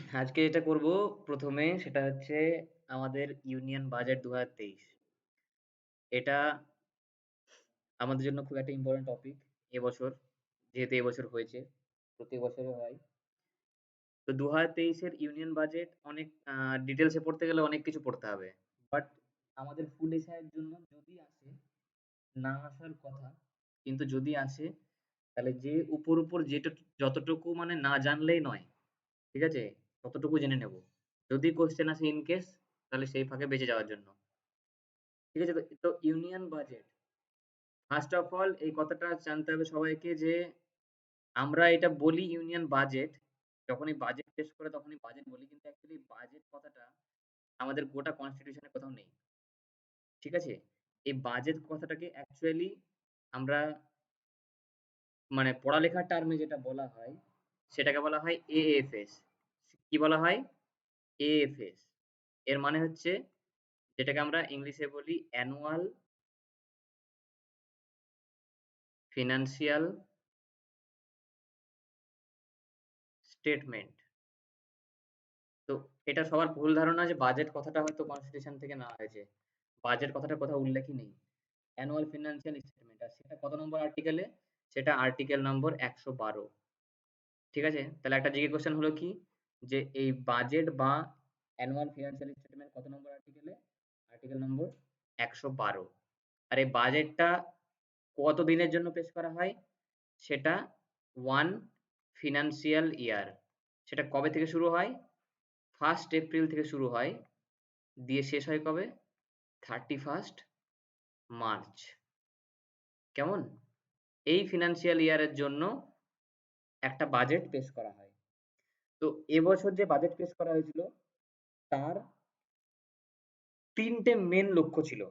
আজকে যেটা করব প্রথমে সেটা হচ্ছে আমাদের ইউনিয়ন বাজেট ২০২৩। এটা আমাদের জন্য খুব একটা ইম্পোর্টেন্ট টপিক এবছর। যেহেতু এবছর হয়েছে, প্রতি বছরও হয়। তো ২০২৩ এর ইউনিয়ন বাজেট অনেক ডিটেইলস এ পড়তে গেলে অনেক কিছু পড়তে হবে। বাট আমাদের ফুড এশিয়ার জন্য যদি আসে, না আসার কথা, কিন্তু যদি আসে তাহলে যে উপর যতটুকু মানে না জানলেই নয়। ঠিক আছে? ততটুকু জেনে নেব। যদি কোয়েশ্চেন আসে ইন কেস, তাহলে সেই ফাঁকে বেঁচে যাওয়ার জন্য। ঠিক আছে? তো union budget, first of all এই কথাটা জানতে হবে সবাইকে যে আমরা এটা বলি ইউনিয়ন বাজেট, যখনই বাজেট পেশ করে তখনই বাজেট বলি, কিন্তু অ্যাকচুয়ালি বাজেট কথাটা আমাদের গোটা কনস্টিটিউশনে কোথাও নেই। ঠিক আছে? এই বাজেট কথাটাকে অ্যাকচুয়ালি আমরা মানে পড়ালেখার টার্মে যেটা বলা হয় সেটাকে বলা হয় এএফএস। কি বলা হয়? এএফএস। এর মানে হচ্ছে, যেটাকে আমরা ইংলিশে বলি অ্যানুয়াল ফিনান্সিয়াল স্টেটমেন্ট। তো এটা সবার ভুল ধারণা যে বাজেট কথাটা হয়তো কনস্টিটিউশন থেকে নেওয়া হয়েছে। বাজেট কথাটা কোথাও উল্লেখই নেই। অ্যানুয়াল ফিনান্সিয়াল স্টেটমেন্ট, আর সেটা কত নম্বর আর্টিকেলে? সেটা আর্টিকেল নম্বর ১১২। ঠিক আছে? তাহলে একটা জিকে কোয়েশ্চেন হলো কি, যে এই বাজেট বা অ্যানুয়াল ফিনান্সিয়াল স্টেটমেন্ট কত নম্বর আর্টিকেলে? আর্টিকেল নম্বর ১১২। আর এই বাজেটটা কত দিনের জন্য পেশ করা হয়? সেটা 1 ফিনান্সিয়াল ইয়ার। সেটা কবে থেকে শুরু হয়? 1st এপ্রিল থেকে শুরু হয়, দিয়ে শেষ হয় কবে? 31st March. কেমন? এই ফিনান্সিয়াল ইয়ারের জন্য একটা বাজেট পেশ করা হয়। তো এবছর যে বাজেট পেশ করা হয়েছিল তার ৩ টে মেন লক্ষ্য ছিল।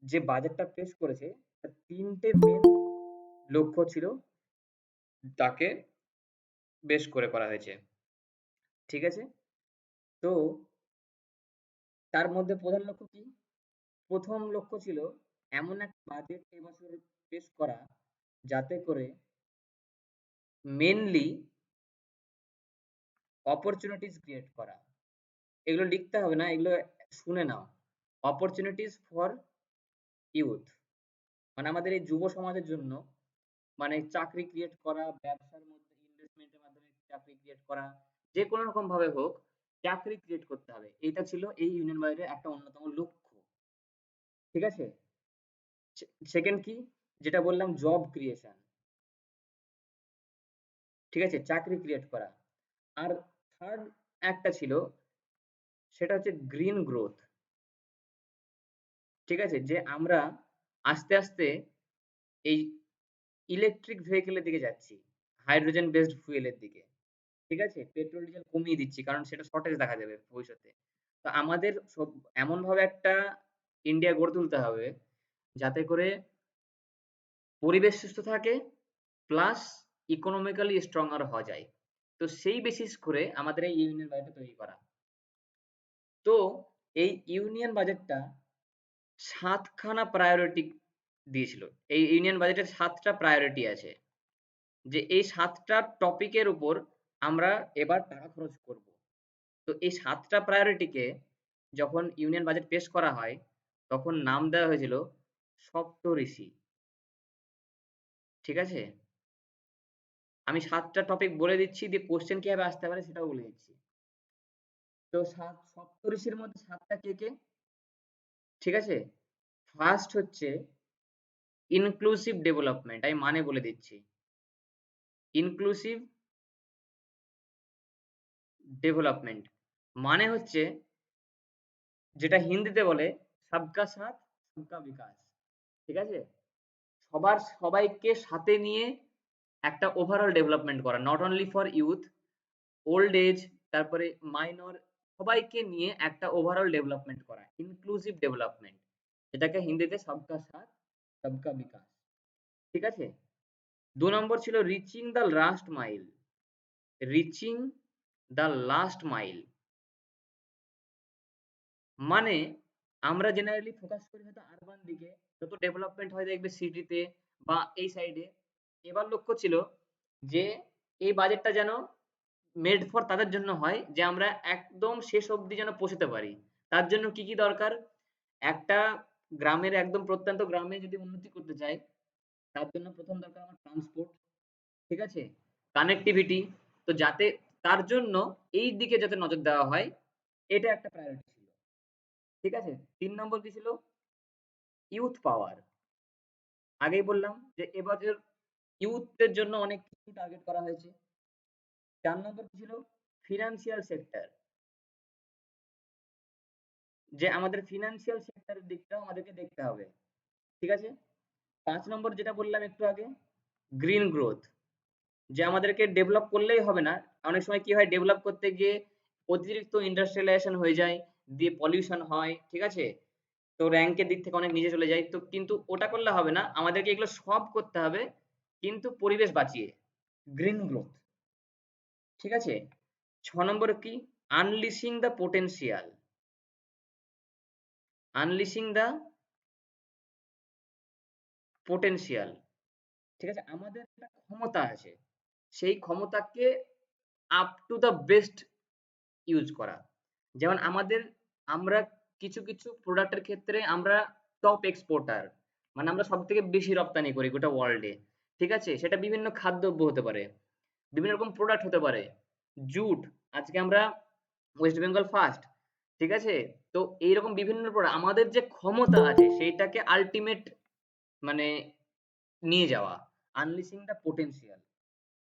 যে বাজেটটা পেশ করেছে তার ৩ টে মেন লক্ষ্য ছিল, তাকে বেশ করে করা হয়েছে। ঠিক আছে? তো তার মধ্যে প্রধান লক্ষ্য কি? ১ম লক্ষ্য ছিল এমন এক বাজেট এবছর পেশ করা যাতে করে মেইনলি অপরচুনিটিস ক্রিয়েট করা। এগুলো লিখতে হবে না, এগুলো শুনে নাও। অপরচুনিটিস ফর ইউথ, মানে আমাদের এই যুব সমাজের জন্য, মানে চাকরি ক্রিয়েট করা, ব্যবসার মধ্যে ইনভেস্টমেন্টের মাধ্যমে চাকরি ক্রিয়েট করা, যে কোনো রকম ভাবে হোক চাকরি ক্রিয়েট করতে হবে। এটা ছিল এই ইউনিয়ন বাজেটের একটা অন্যতম লক্ষ্য। ঠিক আছে? সেকেন্ড কি? যেটা বললাম, জব ক্রিয়েশন। ঠিক আছে? চাকরি ক্রিয়েট করা। আর থার্ড একটা ছিল, সেটা হচ্ছে গ্রিন গ্রোথ। ঠিক আছে? যে আমরা আস্তে আস্তে এই ইলেকট্রিক ভেহিকলের দিকে যাচ্ছি, হাইড্রোজেন বেসড ফুয়েলের দিকে। ঠিক আছে? পেট্রোল ডিজেল কমিয়ে দিচ্ছি কারণ সেটা শর্টেজ দেখা যাবে ভবিষ্যতে। তো আমাদের এমনভাবে একটা ইন্ডিয়া গড়ে তুলতে হবে যাতে করে পরিবেশ সুস্থ থাকে, প্লাস ইকোনমিক্যালি স্ট্রঙ্গার হওয়া যায়। তো সেই বেসিস করে আমাদের এই ইউনিয়ন বাজেটটা তৈরি করা। তো এই ইউনিয়ন বাজেটটা ৭ খানা প্রায়োরিটি দিয়েছিল। এই ইউনিয়ন বাজেটের ৭ টা প্রায়োরিটি আছে। যে এই ৭ টা টপিকের উপর আমরা এবার টাকা খরচ করব। তো এই ৭ টা প্রায়োরিটিকে যখন ইউনিয়ন বাজেট পেশ করা হয়, তখন নাম দেওয়া হয়েছিল সপ্তঋষি। ঠিক আছে? আমি ৭ টা টপিক বলে দিচ্ছি, দিয়ে কোয়েশ্চেন কিভাবে আসতে পারে সেটাও বলে দিচ্ছি। তো সপ্তঋষির মধ্যে ৭ টা কে? ঠিক আছে? ফার্স্ট হচ্ছে ইনক্লুসিভ ডেভেলপমেন্ট। আমি মানে বলে দিচ্ছি। ইনক্লুসিভ ডেভেলপমেন্ট মানে হচ্ছে, যেটা হিন্দিতে বলে সবকা সাথ সবকা বিকাশ। ঠিক আছে? সবাইকে সাথে নিয়ে একটা ওভারঅল ডেভেলপমেন্ট করা। Not only for youth, old age, তারপরে মাইনর, সবাইকে নিয়ে একটা ওভারঅল ডেভেলপমেন্ট করা। ইনক্লুসিভ ডেভেলপমেন্ট, যেটাকে হিন্দিতে সবকা সাথ সবকা বিকাশ। ঠিক আছে? ২ নম্বর ছিল reaching the last mile. Reaching the last mile মানে আমরা জেনারেলি ফোকাস করি হয়তো আরবান দিকে, যত ডেভেলপমেন্ট হয় দেখবে সিটিতে বা এই সাইডে। এবার লক্ষ্য ছিল যে এই বাজেটটা যেন মেড ফর তাদের জন্য হয় যে আমরা একদম শেষ অবধি যেন পৌঁছাতে পারি। তার জন্য কি, কি দরকার? একটা গ্রামের একদম প্রত্যন্ত গ্রামে যদি উন্নতি করতে চাই, তার জন্য ১ম দরকার আমার ট্রান্সপোর্ট, ঠিক আছে? কানেক্টিভিটি। তো যাতে তার জন্য এই দিকে যাতে নজর দেওয়া হয়, এটা একটা প্রায়োরিটি ছিল। ঠিক আছে? ৩ নম্বর কি ছিল? ইউথ পাওয়ার। আগেই বললাম যে এবছর ইউথদের জন্য অনেক কিছু টার্গেট করা হয়েছে। ৪ নম্বর কি ছিল? Financial sector. যে আমাদের ফিন্যান্সিয়াল সেক্টরের দিকটাও আমাদেরকে দেখতে হবে। ঠিক আছে? ৫ নম্বর যেটা বললাম একটু আগে, গ্রিন গ্রোথ। যে আমাদেরকে ডেভেলপ করলেই হবে না। অনেক সময় কি হয়, ডেভেলপ করতে গিয়ে অতিরিক্ত ইন্ডাস্ট্রিয়ালাইজেশন হয়ে যায়, দিয়ে পলিউশন হয়, ঠিক আছে? তো র‍্যাংকের দিক থেকে অনেক নিচে চলে যায়। তো কিন্তু ওটা করলে হবে না। আমাদেরকে এগুলো সব করতে হবে কিন্তু পরিবেশ বাঁচিয়ে। গ্রিন গ্রোথ, ঠিক আছে? ৬ নম্বরে কি? Unleashing the potential. Unleashing the potential. ঠিক আছে? আমাদের একটা ক্ষমতা আছে। সেই ক্ষমতাকে up to the best use করা। যেমন আমরা কিছু, কিছু প্রোডাক্ট এর ক্ষেত্রে আমরা টপ এক্সপোর্টার। মানে আমরা সবথেকে বেশি রপ্তানি করি গোটা ওয়ার্লড এ। ঠিক আছে? সেটা বিভিন্ন খাদ্যদ্রব্য হতে পারে, বিভিন্ন রকম প্রোডাক্ট হতে পারে। জুট, আজকে আমরা ওয়েস্ট বেঙ্গল ফার্স্ট। ঠিক আছে? তো এইরকম বিভিন্ন প্রোডাক্ট, আমাদের যে ক্ষমতা আছে সেইটাকে আল্টিমেট মানে নিয়ে যাওয়া। আনলিশিং দ্য পোটেনশিয়াল।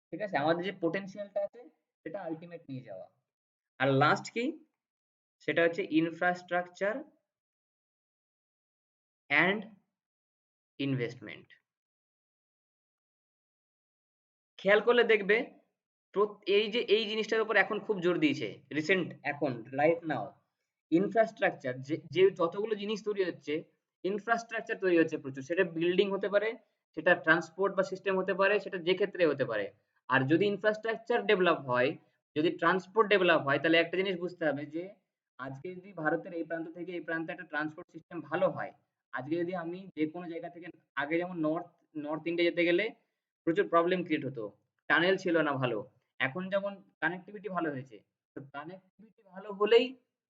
ঠিক আছে? আমাদের যে পোটেনশিয়ালটা আছে সেটা আল্টিমেট নিয়ে যাওয়া। আর লাস্ট কি? সেটা হচ্ছে ইনফ্রাস্ট্রাকচার অ্যান্ড ইনভেস্টমেন্ট। খেয়াল করলে দেখবে এই যে এই জিনিসটার উপর এখন খুব জোর দিয়েছে রিসেন্ট, এখন রাইট নাও ইনফ্রাস্ট্রাকচার, যে যে যতগুলো জিনিস তৈরি হচ্ছে, ইনফ্রাস্ট্রাকচার তৈরি হচ্ছে প্রচুর। সেটা বিল্ডিং হতে পারে, সেটা ট্রান্সপোর্ট বা সিস্টেম হতে পারে, সেটা যে ক্ষেত্রে হতে পারে। আর যদি ইনফ্রাস্ট্রাকচার ডেভেলপ হয়, যদি ট্রান্সপোর্ট ডেভেলপ হয়, তাহলে একটা জিনিস বুঝতে হবে যে আজকে যদি ভারতের এই প্রান্ত থেকে এই প্রান্তে একটা ট্রান্সপোর্ট সিস্টেম ভালো হয়, আজকে যদি আমি যে কোনো জায়গা থেকে, আগে যেমন নর্থ নর্থ ইন্ডিয়া যেতে গেলে প্রচুর প্রবলেম ক্রিয়েট হতো, টানেল ছিল না ভালো। এখন যেমন কানেক্টিভিটি ভালো হয়েছে, তো কানেক্টিভিটি ভালো হলেই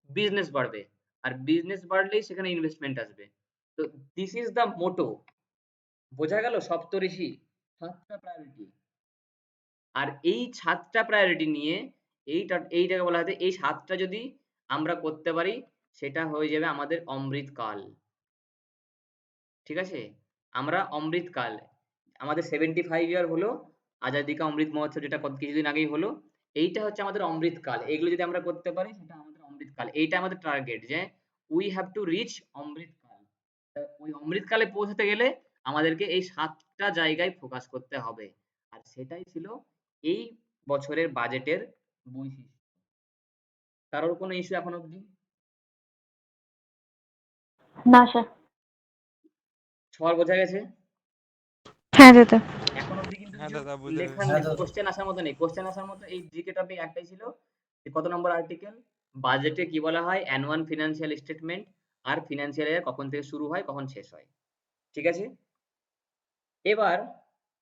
বিজনেস বাড়বে, আর বিজনেস বাড়লেই সেখানে ইনভেস্টমেন্ট আসবে। তো দিস ইজ দ্য মোটো। বোঝা গেল সপ্তঋষি, ৭টা প্রায়োরিটি। আর এই ৭টা প্রায়োরিটি নিয়ে এইটাকে বলা হয় যে এই ৭টা যদি আমরা করতে পারি, সেটা হয়ে যাবে আমাদের অমৃতকাল। ঠিক আছে? আমরা অমৃতকাল, আমাদের 75 ইয়ার হলো আজাদী কা অমৃত মহোৎসব, যেটা কিছুদিন আগেই হলো। এইটা হচ্ছে আমাদের অমৃতকাল। এগুলো যদি আমরা করতে পারি সেটা আমাদের অমৃতকাল। এইটা আমাদের টার্গেট যে উই হ্যাভ টু রিচ অমৃতকাল। ওই অমৃতকালে পৌঁছাতে গেলে আমাদেরকে এই ৭টা জায়গায় ফোকাস করতে হবে। আর সেটাই ছিল এই বছরের বাজেটের বৈশিষ্ট্য। কারোর কোনো ইস্যু এখন অবধি? না স্যার। সবার বোঝা গেছে? হ্যাঁ দাদা। এখন অবধি কিন্তু হ্যাঁ কিছু দাদা, বুঝে লেখার গেছি। কোশ্চেন আসার মতো নেই। কোশ্চেন আসার মতো এই জিকে টপিক একটাই ছিল যে কত নম্বর আর্টিকেল, বাজেটে কি বলা হয়, অ্যানুয়াল ফিনান্সিয়াল স্টেটমেন্ট, আর ফিনান্সিয়াল ইয়ার কখন থেকে শুরু হয় কখন শেষ হয়। ঠিক আছে? এবার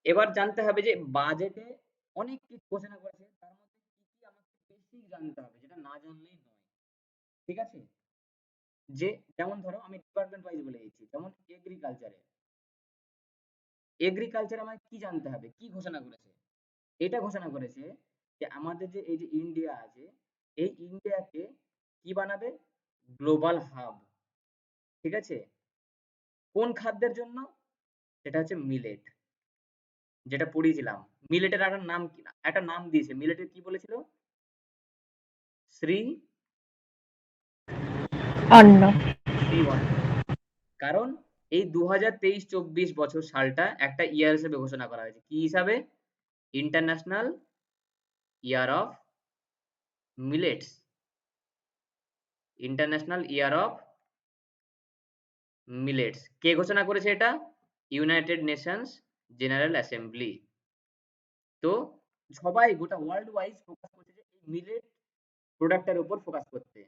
এবার জানতে হবে যে বাজেটে অনেক কিছু ঘোষণা করেছে, তার মধ্যে কি কি আমাকে বেসিক জানতে হবে, যেটা না জানলেই নয়। ঠিক আছে? যে যেমন ধরো আমি ডিপার্টমেন্ট ওয়াইজ বলে দিচ্ছি, যেমন এগ্রিকালচারে আমায় কি জানতে হবে, কি ঘোষণা করেছে? এটা ঘোষণা করেছে যে আমাদের যে এই যে ইন্ডিয়া আছে, এই ইন্ডিয়াকে কি বানাবে? Global hub. ঠিক আছে? কোন খাদ্যের জন্য? সেটা হচ্ছে মিলেট, যেটা পড়িয়েছিলাম। মিলেটের একটা নাম দিয়েছে। মিলেটের কি বলেছিল? শ্রী অন্ন। শ্রী অন্ন। কারণ এই ২০২৩-২৪ বছর সালটা একটা ইয়ার হিসেবে ঘোষণা করা হয়েছে। কি হিসাবে? International year of millets. International year of millets. কে ঘোষণা করেছে এটা? United nations general assembly. তো সবাই গোটা ওয়ার্ল্ড ওয়াইজ ফোকাস করছে যে এই মিলেট প্রোডাক্টটার উপর ফোকাস করতে।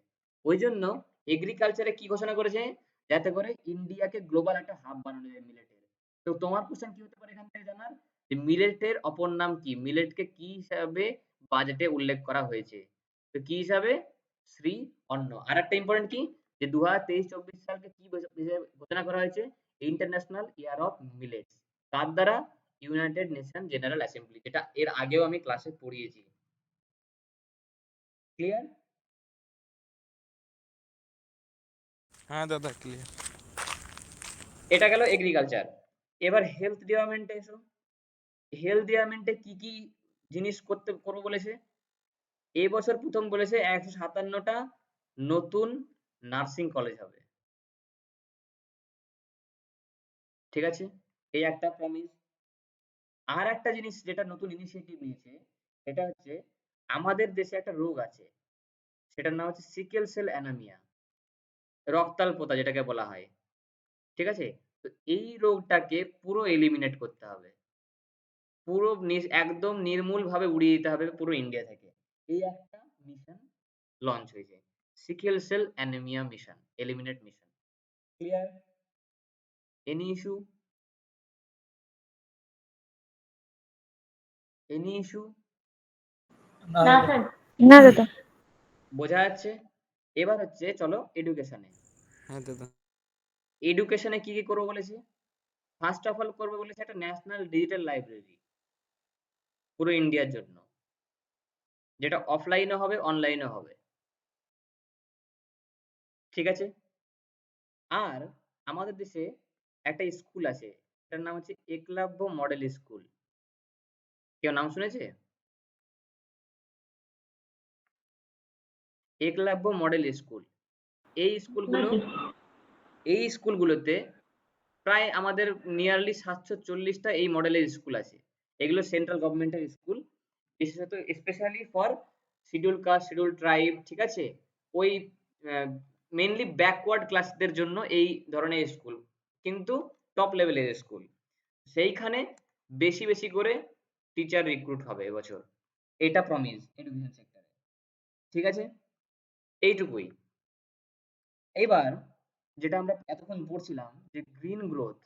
ওই জন্য এগ্রিকালচারে কি ঘোষণা করেছে? যাতে করে ইন্ডিয়াকে গ্লোবাল একটা হাব বানানো যায় মিলেটের। তো তোমার কোশ্চেন কি হতে পারে এখান থেকে জানার? যে মিলেটের অপর নাম কি? মিলেটকে কি হিসাবে বাজেটে উল্লেখ করা হয়েছে। তো কি হিসাবে? শ্রী অন্ন। আরেকটা ইম্পোর্টেন্ট কি? যে ২০২৩-২৪ সালকে কি হিসেবে ঘোষণা করা হয়েছে? International year of millets. কার দ্বারা? ইউনাইটেড নেশন জেনারেল অ্যাসেম্বলি, যেটা এর আগেও আমি ক্লাসে পড়িয়েছি। ক্লিয়ার? হ্যাঁ দাদা ক্লিয়ার। এটা গেল এগ্রিকালচার। এবার হেলথ ডিপার্টমেন্টে এসো। হেলথ ডিপার্টমেন্টে কি কি জিনিস করবো বলেছে? এই বছর প্রথম বলেছে ১৫৭টা নতুন নার্সিং কলেজ হবে। ঠিক আছে? এই একটা প্রমিস। আর একটা জিনিস যেটা নতুন ইনিশিয়েটিভ নিয়েছে, সেটা হচ্ছে আমাদের দেশে একটা রোগ আছে, সেটার নাম হচ্ছে সিকেল সেল অ্যানিমিয়া, রক্তাল্পতা যেটাকে বলা হয়। ঠিক আছে? তো এই রোগটাকে পুরো এলিমিনেট করতে হবে। পুরো একদম নির্মূলভাবে উড়িয়ে দিতে হবে পুরো ইন্ডিয়া থেকে। এই একটা মিশন লঞ্চ হয়েছে। Sickle cell anaemia mission, eliminate mission. Clear? Any issue? Any issue? না স্যার। না দাদা। বোঝা যাচ্ছে? এবার হচ্ছে চলো এডুকেশনে। হ্যাঁ দাদা। এডুকেশনে কি কি করবো বলেছে? ফার্স্ট অফ অল করবে বলেছে একটা ন্যাশনাল ডিজিটাল লাইব্রেরি পুরো ইন্ডিয়ার জন্য, যেটা অফলাইনও হবে অনলাইনও হবে। ঠিক আছে? আর আমাদের দেশে একটা স্কুল আছে, এটার নাম হচ্ছে একলব্য মডেল স্কুল। কেউ নাম শুনেছে? Eklavya model school. এই স্কুলগুলো এই স্কুলগুলোতে প্রায় আমাদের নিয়ারলি ৭৪০টা এই মডেলের স্কুল আছে। এগুলো সেন্ট্রাল গভর্নমেন্টের স্কুল, বিশেষত specially for schedule caste, schedule tribe. ঠিক আছে? ওই মেইনলি ব্যাকওয়ার্ড ক্লাসদের জন্য এই ধরনের স্কুল, কিন্তু টপ লেভেলের স্কুল। সেইখানে বেশি বেশি করে টিচার রিক্রুট হবে এবছর। এটা প্রমিস এডুকেশন সেক্টরে। ঠিক আছে? এইটুকুই। এইবার যেটা আমরা এতক্ষণ পড়ছিলাম যে গ্রিন গ্রোথ।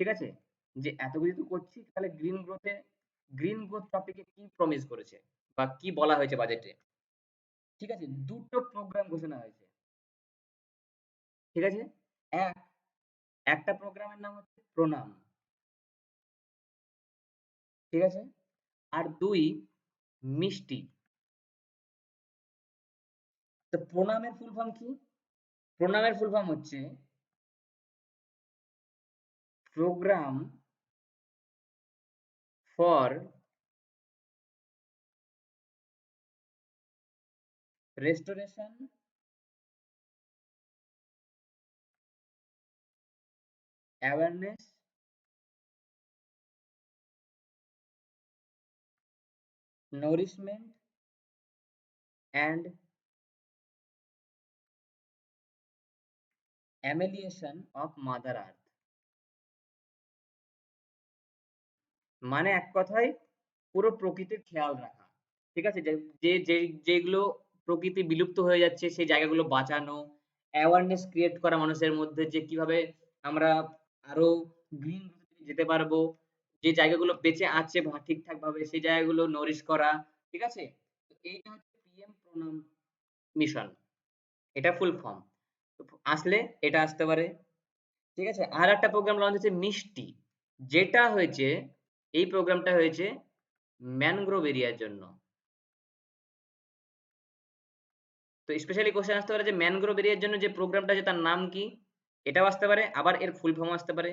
ঠিক আছে? যে এত কিছু তো করছি, তাহলে গ্রিন গ্রোথ টপিকে কি প্রমিস করেছে বা কি বলা হয়েছে বাজেটে? ঠিক আছে? দুটো প্রোগ্রাম ঘোষণা হয়েছে। ঠিক আছে? এক একটা প্রোগ্রামের নাম হচ্ছে প্রণাম। ঠিক আছে? আর ২ মিষ্টি। তো প্রণামের ফুল ফর্ম কি? প্রণামের ফুল ফর্ম হচ্ছে program for restoration awareness nourishment and amelioration of mother earth। মানে এক কথায় পুরো প্রকৃতির খেয়াল রাখা। ঠিক আছে? যেগুলো প্রকৃতি বিলুপ্ত হয়ে যাচ্ছে সেই জায়গাগুলো বাঁচানো, অ্যাওয়ারনেস ক্রিয়েট করা মানুষের মধ্যে যে কিভাবে আমরা আরো গ্রিন যেতে পারবো, যে জায়গাগুলো বেঁচে আছে ঠিকঠাক ভাবে সেই জায়গাগুলো nourish করা। ঠিক আছে? তো এইটা হচ্ছে পিএম প্রণাম মিশন। এটা ফুল ফর্ম। আসলে এটা আসতে পারে। ঠিক আছে? আর একটা প্রোগ্রাম লঞ্চ হচ্ছে মিষ্টি, যেটা হয়েছে এই প্রোগ্রামটা হয়েছে ম্যানগ্রোভ এরিয়ার জন্য। তো স্পেশালি কোশ্চেন আসতে পারে যে ম্যানগ্রোভ এরিয়ার জন্য যে প্রোগ্রামটা আছে তার নাম কি? এটাও আসতে পারে, আবার এর ফুল ফর্ম আসতে পারে।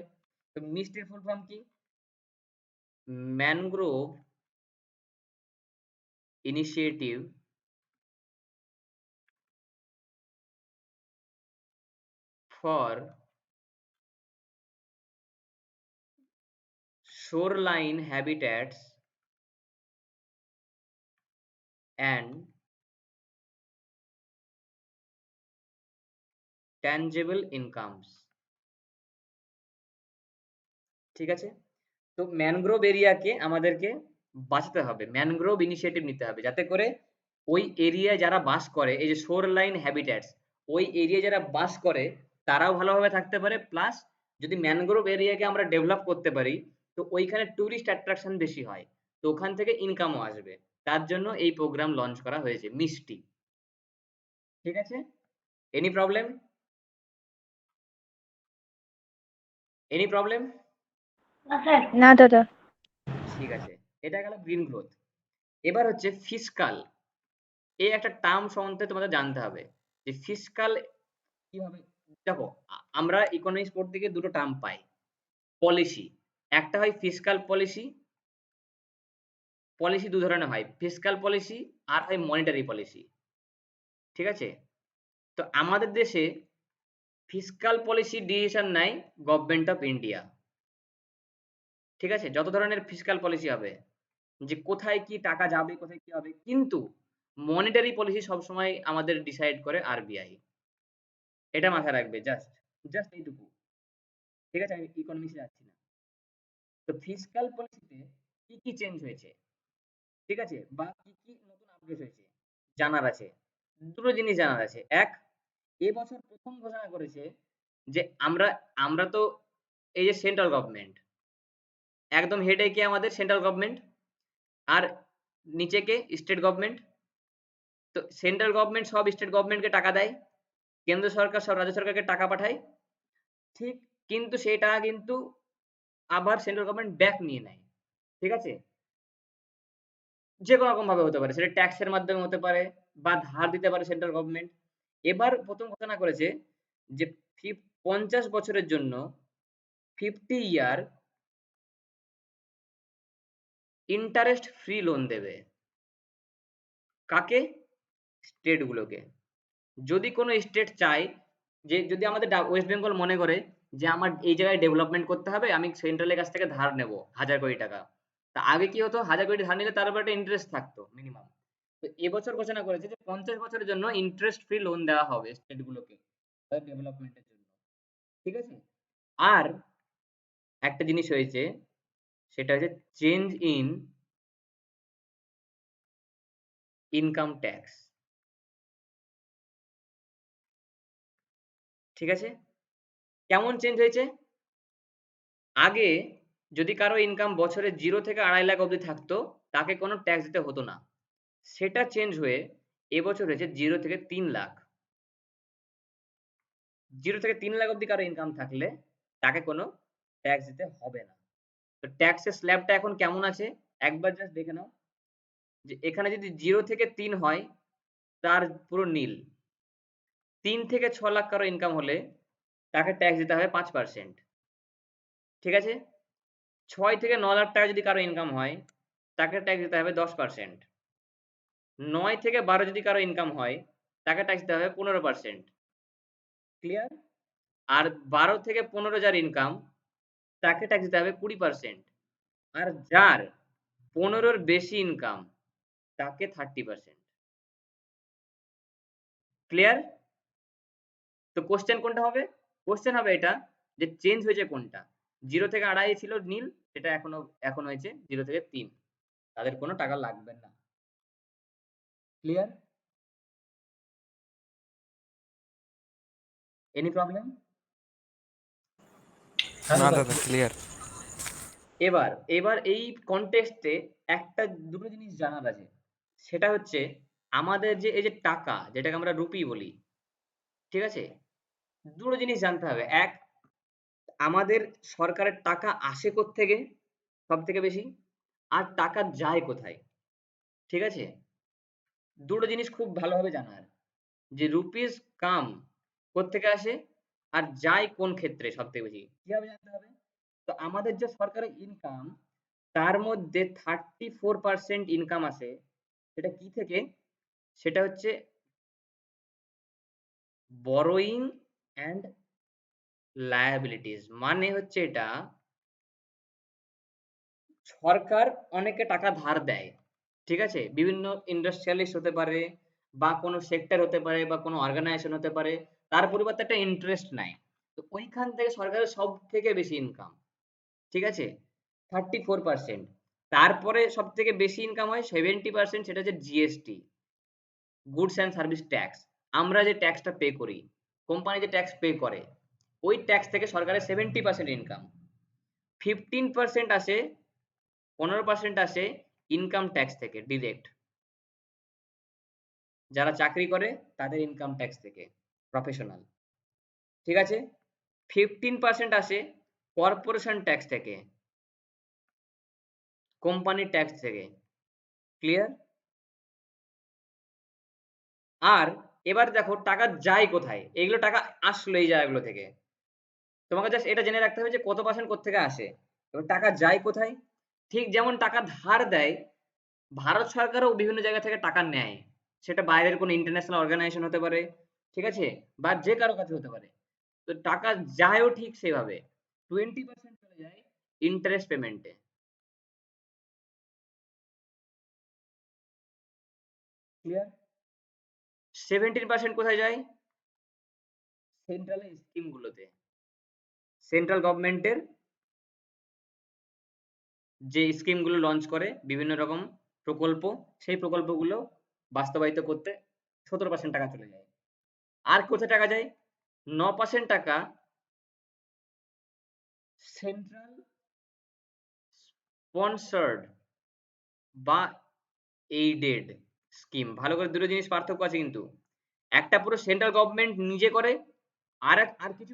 তো মিষ্টির ফুল ফর্ম কি? Mangrove initiative for shoreline habitats and tangible incomes। ঠিক আছে? তো ম্যানগ্রোভ এরিয়াকে আমাদেরকে বাঁচাতে হবে। ম্যানগ্রোভ ইনিশিয়েটিভ নিতে হবে যাতে করে ওই এরিয়ায় যারা বাস করে, এই যে শোর লাইন হ্যাবিট্যাটস, ওই এরিয়ায় যারা বাস করে তারাও ভালোভাবে থাকতে পারে। প্লাস যদি ম্যানগ্রোভ এরিয়াকে আমরা ডেভেলপ করতে পারি, তো ওইখানে টুরিস্ট অ্যাট্রাকশন বেশি হয়। তো ওখান থেকে ইনকামও আসবে। তার জন্য এই প্রোগ্রাম লঞ্চ করা হয়েছে মিষ্টি। ঠিক আছে? Any problem? Any problem? না দাদা। ঠিক আছে, এটা গেল গ্রিন গ্রোথ। এবার হচ্ছে ফিসকাল। এই একটা টার্ম সম্বন্ধে তোমাদের জানতে হবে যে ফিসকাল কিভাবে। দেখো, আমরা ইকোনমিক্স পড়তে গিয়ে দুটো টার্ম পাই। পলিসি, একটা হয় ফিসকাল পলিসি। পলিসি দু ধরনের হয়, ফিসকাল পলিসি আর হয় মনিটারি পলিসি। ঠিক আছে? তো আমাদের দেশে ফিসকাল পলিসি ডিসিশন নেয় গভর্নমেন্ট অফ ইন্ডিয়া। ঠিক আছে? যত ধরনের ফিসকাল পলিসি হবে, যে কোথায় কি টাকা যাবে, কোথায় কি হবে, কিন্তু মনিটারি পলিসি সবসময় আমাদের ডিসাইড করে আরবিআই। এটা মাথায় রাখবে, জাস্ট জাস্ট এইটুকু। ঠিক আছে? আমি ইকোনমিক্সে যাচ্ছি না। তো ফিসকাল পলিসিতে কি কি চেঞ্জ হয়েছে, ঠিক আছে, বা কি কি নতুন আপডেট হয়েছে জানার আছে। দুটো জিনিস জানার আছে। এক, এবছর প্রথম ঘোষণা করেছে যে আমরা আমরা তো এই যে সেন্ট্রাল গভর্নমেন্ট, একদম হেডে কে আমাদের সেন্ট্রাল গভর্নমেন্ট, আর নিচে কে স্টেট গভর্নমেন্ট। তো সেন্ট্রাল গভর্নমেন্ট সব স্টেট গভর্নমেন্টকে টাকা দেয়, কেন্দ্র সরকার সব রাজ্য সরকারকে টাকা পাঠায়। ঠিক, কিন্তু সেই টাকা কিন্তু আবার সেন্ট্রাল গভর্নমেন্ট ব্যাক নিয়ে নেয়। ঠিক আছে? যে কোনো রকম ভাবে হতে পারে, সেটা ট্যাক্সের মাধ্যমে হতে পারে বা ধার দিতে পারে সেন্ট্রাল গভর্নমেন্ট। এবার প্রথম ঘোষণা করেছে যে 50 বছরের জন্য 50 ইয়ার ইন্টারেস্ট ফ্রি লোন দেবে। কাকে? স্টেট গুলোকে। যদি কোনো স্টেট চায় যে, যদি আমাদের ওয়েস্ট বেঙ্গল মনে করে যে আমার এই জায়গায় ডেভেলপমেন্ট করতে হবে, আমি সেন্ট্রালের কাছ থেকে ধার নেব 1000 কোটি টাকা। তা আগে কি হতো, 1000 কোটি ধার নিলে তার উপর একটা ইন্টারেস্ট থাকতো মিনিমাম। তো এবছর ঘোষণা করেছে যে 50 বছরের জন্য ইন্টারেস্ট ফ্রি লোন দেওয়া হবে স্টেট গুলোকে ডেভেলপমেন্টের জন্য। ঠিক আছে? আর একটা জিনিস হয়েছে, সেটা হচ্ছে চেঞ্জ ইন ইনকাম ট্যাক্স। ঠিক আছে? কেমন চেঞ্জ হয়েছে? আগে যদি কারো ইনকাম বছরে 0 থেকে 2.5 লাখ অবধি থাকতো, তাকে কোনো ট্যাক্স দিতে হতো না। সেটা চেঞ্জ হয়ে এবছর হয়েছে 0 থেকে 3 লাখ। 0 থেকে 3 লাখ অবধি কারো ইনকাম থাকলে তাকে কোনো ট্যাক্স দিতে হবে না। তো ট্যাক্সের স্ল্যাবটা এখন কেমন আছে একবার জাস্ট দেখে নাও। যে এখানে যদি 0 থেকে 3 হয়, তার পুরো নীল। 3 থেকে 6 লাখ কারো ইনকাম হলে তাকে ট্যাক্স দিতে হবে 5%। ঠিক আছে? 6 থেকে 9 লাখ টাকা যদি কারো ইনকাম হয়, তাকে ট্যাক্স দিতে হবে 10%। 9 থেকে 12 যদি কারো ইনকাম হয়, তাকে ট্যাক্স দিতে হবে 15%। ক্লিয়ার? আর 12 থেকে 15 যার ইনকাম, তাকে ট্যাক্স দিতে হবে 20%। আর যার 15 এর বেশি ইনকাম, তাকে 30%। ক্লিয়ার? তো কোশ্চেন কোনটা হবে? কোশ্চেন হবে এটা যে চেঞ্জ হয়েছে কোনটা। 0 থেকে 2.5 ছিল নীল, সেটা এখন হয়েছে 0 থেকে 3। তাদের কোনো টাকা লাগবে না। ক্লিয়ার? Any problem? না দাদা, ক্লিয়ার। এবার এবার এই কনটেক্সটে একটা দুটো জিনিস জানার আছে। সেটা হচ্ছে আমাদের যে এই যে টাকা, যেটাকে আমরা রুপি বলি, ঠিক আছে? দুটো জিনিস জানতে হবে। এক, আমাদের সরকারের টাকা আসে কোত্থেকে সবথেকে বেশি, আর টাকা যায় কোথায়। ঠিক আছে? দুটো জিনিস খুব ভালোভাবে জানার, যে রুপিস কাম কোত্থেকে আসে আর যায় কোন ক্ষেত্রে সবথেকে বেশি, কিভাবে জানতে হবে? তো আমাদের যে সরকারের ইনকাম, তার মধ্যে 34% ইনকাম আসে, সেটা কি থেকে? সেটা হচ্ছে বরোইং অ্যান্ড লায়াবিলিটিস। মানে হচ্ছে এটা, সরকার অনেকে টাকা ধার দেয়। ঠিক আছে? বিভিন্ন ইন্ডাস্ট্রিয়ালিস্ট হতে পারে বা কোনো সেক্টর হতে পারে বা কোনো অর্গানাইজেশন হতে পারে, তার পরিবর্তে একটা ইন্টারেস্ট নেয়। তো ওইখান থেকে সরকারের সব থেকে বেশি ইনকাম। ঠিক আছে? 34%। তারপরে সব থেকে বেশি ইনকাম হয় 70%, সেটা হচ্ছে GST, goods and service tax. আমরা যে ট্যাক্সটা পে করি, কোম্পানি যে ট্যাক্স পে করে, ওই ট্যাক্স থেকে সরকারের 70% ইনকাম। 15% আসে 15% আসে ইনকাম ট্যাক্স থেকে ডিরেক্ট। যারা চাকরি করে তাদের ইনকাম ট্যাক্স থেকে, প্রফেশনাল। ঠিক আছে? 15% আসে কর্পোরেশন ট্যাক্স থেকে, কোম্পানির ট্যাক্স থেকে। ক্লিয়ার? আর এবার দেখো টাকা যায় কোথায়? এগুলো টাকা আসলো এই জায়গাগুলো থেকে। তোমাকে জাস্ট এটা জেনে রাখতে হবে যে কত পার্সেন্ট কোত্থেকে আসে। এবার টাকা যায় কোথায়? ঠিক যেমন টাকা ধার দেয়, ভারত সরকারও বিভিন্ন জায়গা থেকে টাকা নেয়। সেটা বাইরের কোনো ইন্টারন্যাশনাল অর্গানাইজেশন হতে পারে, ঠিক আছে? বা যে কারো কাছে হতে পারে। তো টাকা যায়ও ঠিক সেভাবে। 20% চলে যায় ইন্টারেস্ট পেমেন্টে। ক্লিয়ার? 17% কোথায় যায়? সেন্ট্রাল স্কিম গুলোতে। সেন্ট্রাল গভর্নমেন্টের যে স্কিমগুলো লঞ্চ করে বিভিন্ন রকম প্রকল্প, সেই প্রকল্পগুলো বাস্তবায়িত করতে 17% টাকা চলে যায়। আর কোথায় টাকা যায়? 9% টাকা সেন্ট্রাল স্পন্সর্ড বা এইডেড স্কিম। ভালো করে দুটো জিনিস পার্থক্য আছে কিন্তু। একটা পুরো সেন্ট্রাল গভর্নমেন্ট নিজে করে, আর কিছু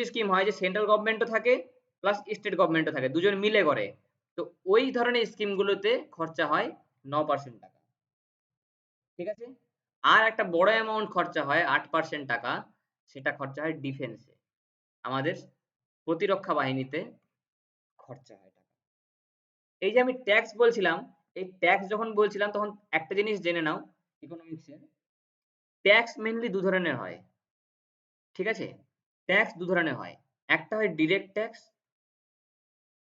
স্কিম হয় যে সেন্ট্রাল গভর্নমেন্টও থাকে প্লাস স্টেট গভর্নমেন্টও থাকে, দুজন মিলে করে। তো ওই ধরনের স্কিমগুলোতে খরচা হয় 9% টাকা। ঠিক আছে? আর একটা বড় অ্যামাউন্ট খরচা হয় 8% টাকা, সেটা খরচা হয় ডিফেন্সে, আমাদের প্রতিরক্ষা বাহিনীতে খরচা হয় টাকা। এই যে আমি ট্যাক্স বলছিলাম, এই ট্যাক্স যখন বলছিলাম তখন একটা জিনিস জেনে নাও ইকোনমিক্সের। ট্যাক্স মেইনলি দু ধরনের হয়। ঠিক আছে? ট্যাক্স দু ধরনের হয়। একটা হয় ডিরেক্ট ট্যাক্স,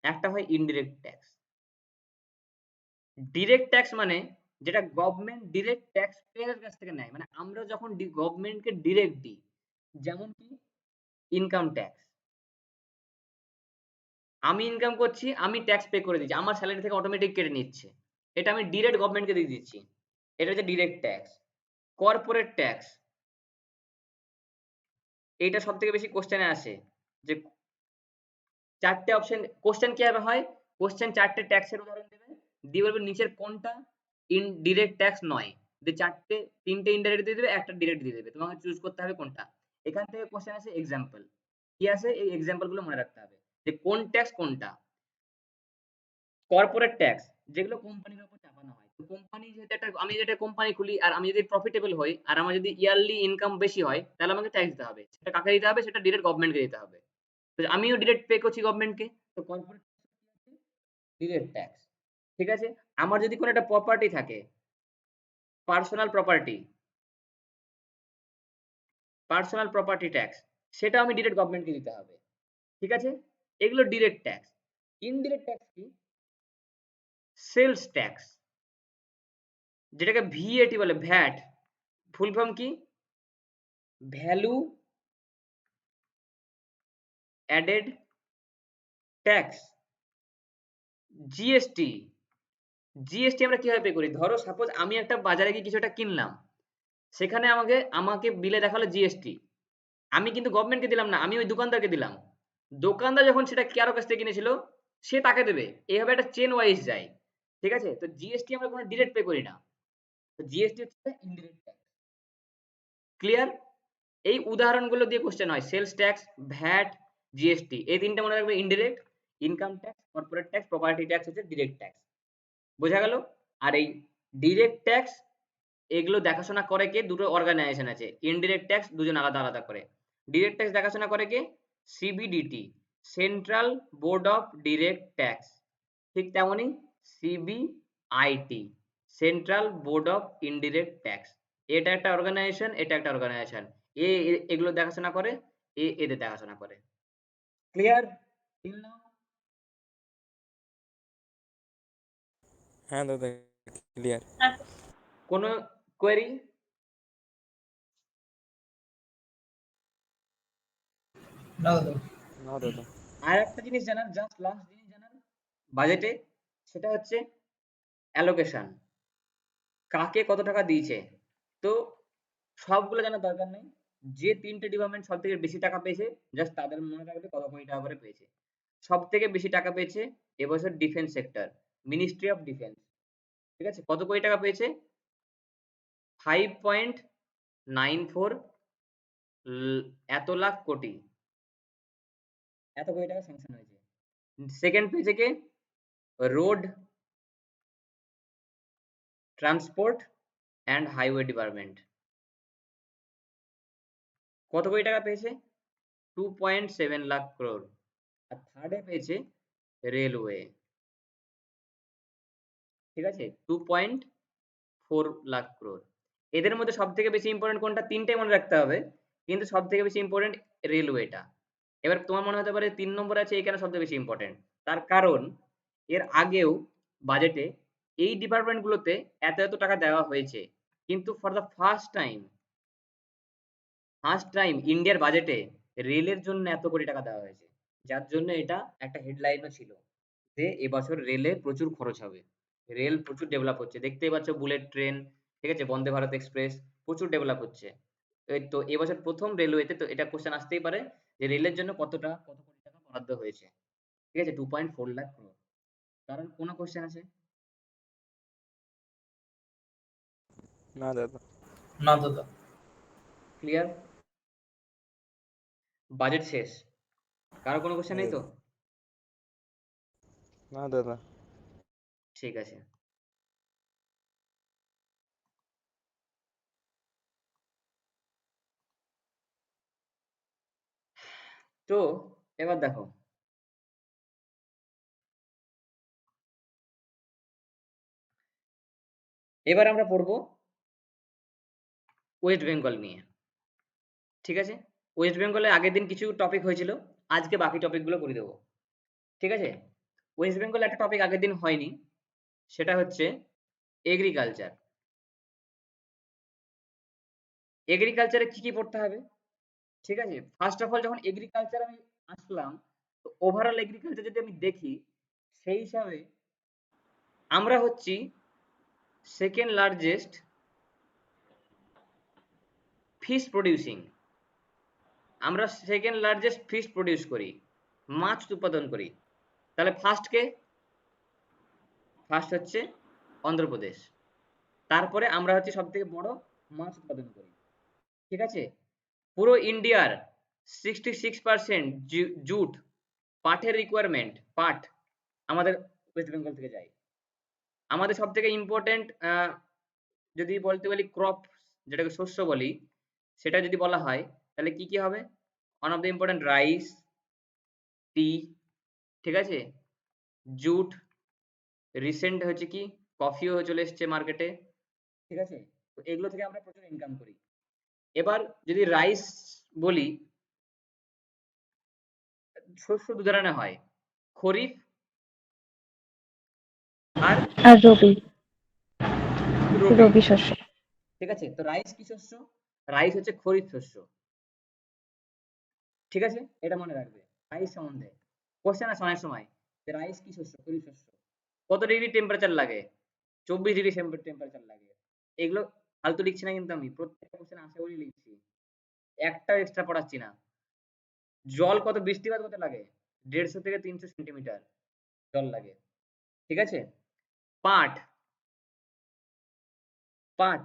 একটা হয় ইনডিরেক্ট ট্যাক্স। ডিরেক্ট ট্যাক্স মানে যেটা গভর্নমেন্ট ডিরেক্ট ট্যাক্স পেয়ারের কাছ থেকে নেয়, মানে আমরা যখন গভর্নমেন্টকে ডিরেক্ট দিই, যেমন কি ইনকাম ট্যাক্স। আমি ইনকাম করছি, আমি ট্যাক্স পে করে দিচ্ছি, আমার স্যালারি থেকে অটোমেটিক কেটে নিচ্ছে, এটা আমি ডিরেক্ট গভর্নমেন্টকে দিয়ে দিচ্ছি, এটা হচ্ছে ডিরেক্ট ট্যাক্স। কর্পোরেট ট্যাক্স, এইটা সব থেকে বেশি কোশ্চেনে আসে যে চারটে অপশন কোশ্চেন কিভাবে হয়, কোশ্চেন চারটে ট্যাক্সের উদাহরণ দেবে, দিয়ে বলবে নিচের কোনটা ইনডিরেক্ট ট্যাক্স নয়, দিয়ে চারটে তিনটে ইনডাইরেক্ট দিয়ে দেবে, একটা ডিরেক্ট দিয়ে দেবে, তোমাকে চুজ করতে হবে কোনটা। এখান থেকে কোশ্চেন আসে এক্সাম্পল, কি আসে এই এক্সাম্পল গুলো মনে রাখতে হবে যে কোন ট্যাক্স কোনটা। কর্পোরেট ট্যাক্স, যেগুলো কোম্পানির উপর চাপানো হয়। তো কোম্পানি যেহেতু একটা, আমি যদি একটা কোম্পানি খুলি আর আমি যদি প্রফিটেবল হই আর আমার যদি ইয়ারলি ইনকাম বেশি হয়, তাহলে আমাকে ট্যাক্স দিতে হবে। সেটা কাকে দিতে হবে? সেটা ডিরেক্ট গভর্নমেন্টকে দিতে হবে। তো আমিও ডিরেক্ট পে করছি গভর্নমেন্টকে, তো কর্পোরেট ডিরেক্ট ট্যাক্স। ঠিক আছে? আমার যদি কোনো একটা প্রপার্টি থাকে, personal property, personal property tax, সেটা আমি ডিরেক্ট গভর্নমেন্টকে দিতে হবে। ঠিক আছে? এগুলো ডিরেক্ট ট্যাক্স। ইনডিরেক্ট ট্যাক্স কি? সেলস ট্যাক্স, যেটাকে ভিএটি বলে, ভ্যাট। ফুল ফর্ম কি? Value added tax. GST, GST আমরা কিভাবে পে করি? ধরো সাপোজ আমি একটা বাজারে গিয়ে কিছু একটা কিনলাম, সেখানে আমাকে আমাকে বিলে দেখালো জিএসটি, আমি কিন্তু গভর্নমেন্টকে দিলাম না, আমি ওই দোকানদারকে দিলাম। দোকানদার যখন সেটা কারো কাছ থেকে কিনেছিল, সে তাকে দেবে। এইভাবে একটা চেন ওয়াইজ যায়। ঠিক আছে? তো জিএসটি আমরা কোনো ডিরেক্ট পে করি না, তো জিএসটি হচ্ছে ইনডিরেক্ট ট্যাক্স। ক্লিয়ার? এই উদাহরণগুলো দিয়ে কোশ্চেন হয়, সেলস ট্যাক্স, ভ্যাট, জিএসটি, এই তিনটা মনে রাখবে। Indirect, income tax, corporate tax, property tax হচ্ছে ডিরেক্ট ট্যাক্স। বোঝা গেল? আর এই ডিরেক্ট ট্যাক্স এগুলো দেখাশোনা করে কে? দুটো অর্গানাইজেশন আছে। ইনডিরেক্ট ট্যাক্স দুজন আলাদা আলাদা করে। ডিরেক্ট ট্যাক্স দেখাশোনা করে কে? CBDT, central board of direct tax. ঠিক তেমনই CBIT, central board of indirect tax. এটা একটা অর্গানাইজেশন, এটা একটা অর্গানাইজেশন। এগুলো দেখাশোনা করে, এদের দেখাশোনা করে। ক্লিয়ার? Till now? হ্যাঁ দাদা, ক্লিয়ার। কোনো কোয়েরি? না দাদা। আর একটা জিনিস জানার, জাস্ট লাস্ট জিনিস জানার বাজেটে, সেটা হচ্ছে অ্যালোকেশন, কাকে কত টাকা দিয়েছে। তো সবগুলো জানার দরকার নেই, যে তিনটে ডিপার্টমেন্ট সব থেকে বেশি টাকা পেয়েছে জাস্ট তাদের মনে রাখবে কত কোটি টাকা করে পেয়েছে। সব থেকে বেশি টাকা পেয়েছে এবছর defence sector, ministry of defence. ঠিক আছে? কত কোটি টাকা পেয়েছে? 5.94 এত লাখ কোটি, এত কোটি টাকা স্যাংশন হয়েছে। সেকেন্ড পেজে কে? Road transport and highway department. কত কোটি টাকা পেয়েছে? 2.7 লাখ crore। আর থার্ডে পেয়েছে রেলওয়ে, ঠিক আছে, 2.4 লাখ crore। এদের মধ্যে সব থেকে বেশি ইম্পর্টেন্ট কোনটা? তিনটাই মনে রাখতে হবে, কিন্তু সব থেকে বেশি ইম্পর্টেন্ট রেলওয়েটা। এবার তোমার মনে হতে পারে 3 নম্বরে আছে, এই কেন সব থেকে বেশি ইম্পর্টেন্ট? তার কারণ এর আগেও বাজেটে এই ডিপার্টমেন্ট গুলোতে এত টাকা দেওয়া হয়েছে, কিন্তু ফর দ্য ফার্স্ট টাইম ইন্ডিয়ার বাজেটে রেলের জন্য এত কোটি টাকা দেওয়া হয়েছে, যার জন্য এটা একটা হেডলাইনও ছিল যে এবছর রেলে প্রচুর খরচ হবে, রেল প্রচুর ডেভেলপ হচ্ছে। দেখতেই পাচ্ছ বুলেট ট্রেন, ঠিক আছে, বন্দে ভারত এক্সপ্রেস প্রচুর ডেভেলপ হচ্ছে। এই তো এবছর প্রথম রেলওয়েতে তো এটা কোশ্চেন আসতেই পারে যে রেলের জন্য কত কোটি টাকা বরাদ্দ হয়েছে, ঠিক আছে, 2.4 লাখ crore। কারণ কোন কোশ্চেন আছে? না দাদা। না দাদা। ক্লিয়ার? বাজেট শেষ, কারো কোনো কোশ্চেন নেই তো? না দাদা। ঠিক আছে। তো এবার দেখো, এবার আমরা পড়বো ওয়েস্ট বেঙ্গল নিয়ে, ঠিক আছে। ওয়েস্ট বেঙ্গলে আগের দিন কিছু টপিক হয়েছিল, আজকে বাকি টপিকগুলো করে দেবো, ঠিক আছে। ওয়েস্ট বেঙ্গলে একটা টপিক আগের দিন হয়নি, সেটা হচ্ছে এগ্রিকালচার। এগ্রিকালচারে কি কি পড়তে হবে, ঠিক আছে। ফার্স্ট অফ অল যখন এগ্রিকালচার আমি আসলাম, তো ওভারঅল এগ্রিকালচার যদি আমি দেখি, সেই হিসাবে আমরা হচ্ছি সেকেন্ড লার্জেস্ট ফিশ প্রডিউসিং, আমরা সেকেন্ড লার্জেস্ট ফিশ প্রডিউস করি, মাছ উৎপাদন করি। তাহলে ফার্স্ট কে? ফার্স্ট হচ্ছে অন্ধ্রপ্রদেশ। তারপরে আমরা হচ্ছে সব থেকে বড় মাছ উৎপাদন করি, ঠিক আছে। পুরো ইন্ডিয়ার 66% জুট, পাটের রিকোয়ারমেন্ট, পাট আমাদের ওয়েস্ট বেঙ্গল থেকে যায়। আমাদের সব থেকে ইম্পর্টেন্ট যদি বলতে বলি ক্রপ, যেটাকে শস্য বলি, সেটা যদি বলা হয় তাহলে কি কি হবে? One of the important rice, tea, ঠিক আছে, জুট, রিসেন্ট হচ্ছে কি কফিও চলে এসছে মার্কেটে, ঠিক আছে। তো এগুলো থেকে আমরা প্রচুর ইনকাম করি। এবার যদি রাইস বলি, শস্য দু ধরনের হয়, খরিফ আর আর রবি রবি, রবি শস্য। ঠিক আছে। তো রাইস কি শস্য? রাইস হচ্ছে খরিফ শস্য, ঠিক আছে, এটা মনে রাখবে। রাইস সম্বন্ধে কোশ্চেন আছে অনেক সময় যে রাইস কি শস্য, খরিফ শস্য, কত ডিগ্রি টেম্পারেচার লাগে, 24 ডিগ্রি টেম্পারেচার লাগে। এগুলো ফালতু লিখছি না, কিন্তু আমি প্রত্যেকটা কোশ্চেন আসে বলেই লিখছি, একটাও এক্সট্রা পড়াচ্ছি না। জল কত, বৃষ্টিপাত কত লাগে? 150 থেকে 300 সেন্টিমিটার জল লাগে, ঠিক আছে। পাট, পাট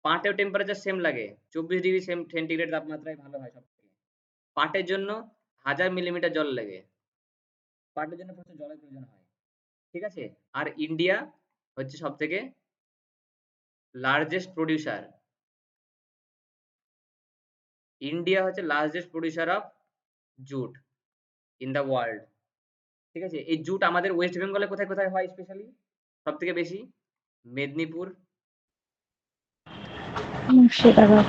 পাটেও টেম্পারেচার সেম লাগে, 24 ডিগ্রি সেন্টিগ্রেড তাপমাত্রায় ভালো হয় সব থেকে। পাটের জন্য 1000 মিলিমিটার জল লাগে, পাটের জন্য প্রচুর জলের প্রয়োজন হয়, ঠিক আছে। আর ইন্ডিয়া হচ্ছে সব থেকে লার্জেস্ট প্রডিউসার, ইন্ডিয়া হচ্ছে largest producer of jute in the world, ঠিক আছে। এই জুট আমাদের ওয়েস্ট বেঙ্গলে কোথায় কোথায় হয় স্পেশালি সব থেকে বেশি? মেদিনীপুর, মুর্শিদাবাদ,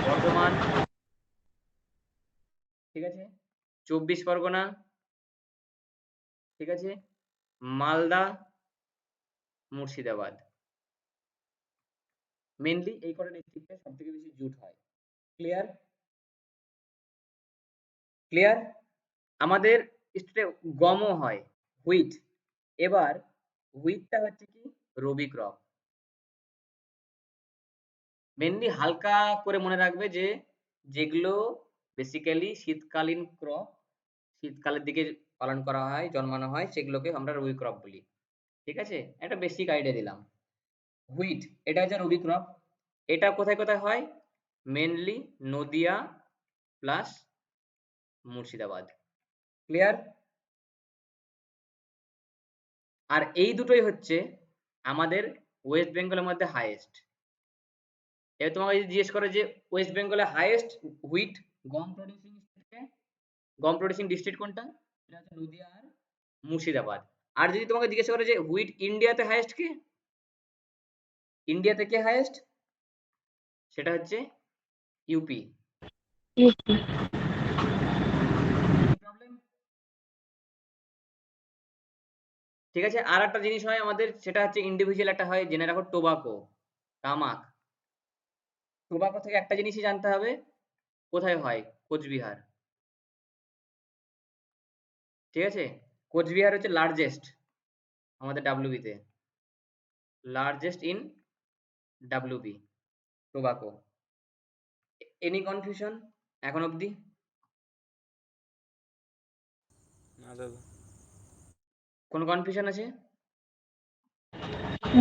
বর্ধমান, ঠিক আছে, 24 পরগনা, ঠিক আছে, মালদা, মুর্শিদাবাদ, মেনলি এই কটা ডিস্ট্রিক্টে সব থেকে বেশি জুট হয়। ক্লিয়ার? ক্লিয়ার? আমাদের স্টেটে গমও হয়, হুইট। এবার হুইটটা হচ্ছে কি রবি ক্রপ। মেনলি হালকা করে মনে রাখবে যে যেগুলো বেসিক্যালি শীতকালীন ক্রপ, শীতকালের দিকে পালন করা হয়, জন্মানো হয়, সেগুলোকে আমরা রবি ক্রপ বলি, ঠিক আছে। একটা বেসিক আইডিয়া দিলাম। হুইট এটা হচ্ছে রবি ক্রপ, এটা কোথায় কোথায় হয়? Mainly Nadia plus Murshidabad. Clear? আর এই দুটোই হচ্ছে আমাদের ওয়েস্ট বেঙ্গলের মধ্যে হাইয়েস্ট। এবার তোমাকে যদি জিজ্ঞেস করে যে ওয়েস্ট বেঙ্গলে হাইয়েস্ট হুইট গম প্রডিউসিং স্টেটকে, গম প্রডিউসিং ডিস্ট্রিক্ট কোনটা? এটা হচ্ছে নদিয়া আর মুর্শিদাবাদ। আর যদি তোমাকে জিজ্ঞেস করে যে হুইট ইন্ডিয়াতে হাইয়েস্ট কে, ইন্ডিয়াতে কে হাইয়েস্ট? সেটা হচ্ছে ইউপি। ইউপি। প্রবলেম? ঠিক আছে, আর একটা জিনিস হয় আমাদের, সেটা হচ্ছে ইন্ডিভিজুয়াল একটা হয়, জেনে রাখো, টোবাকো, তামাক। টোবাকো থেকে একটা জিনিসই জানতে হবে, কোথায় হয়? কোচবিহার। ঠিক আছে, কোচবিহার হচ্ছে লার্জেস্ট আমাদের ডাব্লিউবি তে, largest in WB tobacco. Any confusion এখন অবধি? না দাদা। কোনো কনফিউশন আছে?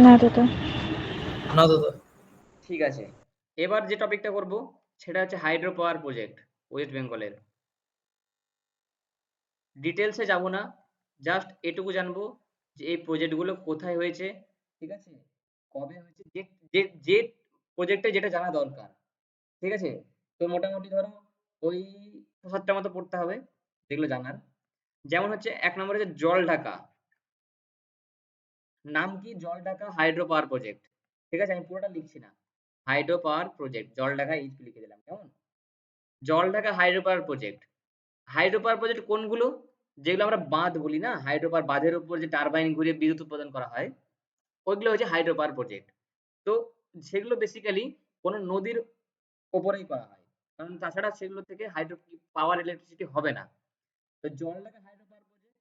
না দাদা। না দাদা। ঠিক আছে, এবার যে টপিকটা করব সেটা হচ্ছে হাইড্রো পাওয়ার প্রজেক্ট ওয়েস্ট বেঙ্গলের। ডিটেলসে যাব না, জাস্ট এটুকু জানবো যে এই প্রজেক্টগুলো কোথায় হয়েছে, ঠিক আছে, কবে হয়েছে, যে যে যে প্রজেক্টে যেটা জানা দরকার। ঠিক আছে, তো মোটামুটি ধরো ওই ৬-৭টা মতো পড়তে হবে যেগুলো জানার। যেমন হচ্ছে ১ নম্বরে হচ্ছে জলঢাকা। নাম কি? Jaldhaka hydro power project. ঠিক আছে, আমি পুরোটা লিখছি না। Hydro power project Jaldhaka HP লিখে দিলাম, কেমন? Jaldhaka hydro power project. Hydro power project কোনগুলো? যেগুলো আমরা বাঁধ বলি না, হাইড্রো পাওয়ার বাঁধের উপর যে টারবাইন ঘুরিয়ে বিদ্যুৎ উৎপাদন করা হয়, ওইগুলো হচ্ছে হাইড্রো পাওয়ার প্রজেক্ট। তো সেগুলো বেসিক্যালি কোনো নদীর ওপরেই করা হয়, কারণ তাছাড়া সেগুলো থেকে হাইড্রো পাওয়ার ইলেকট্রিসিটি হবে না। তো জলঢাকা হাইড্রো পাওয়ার প্রজেক্ট,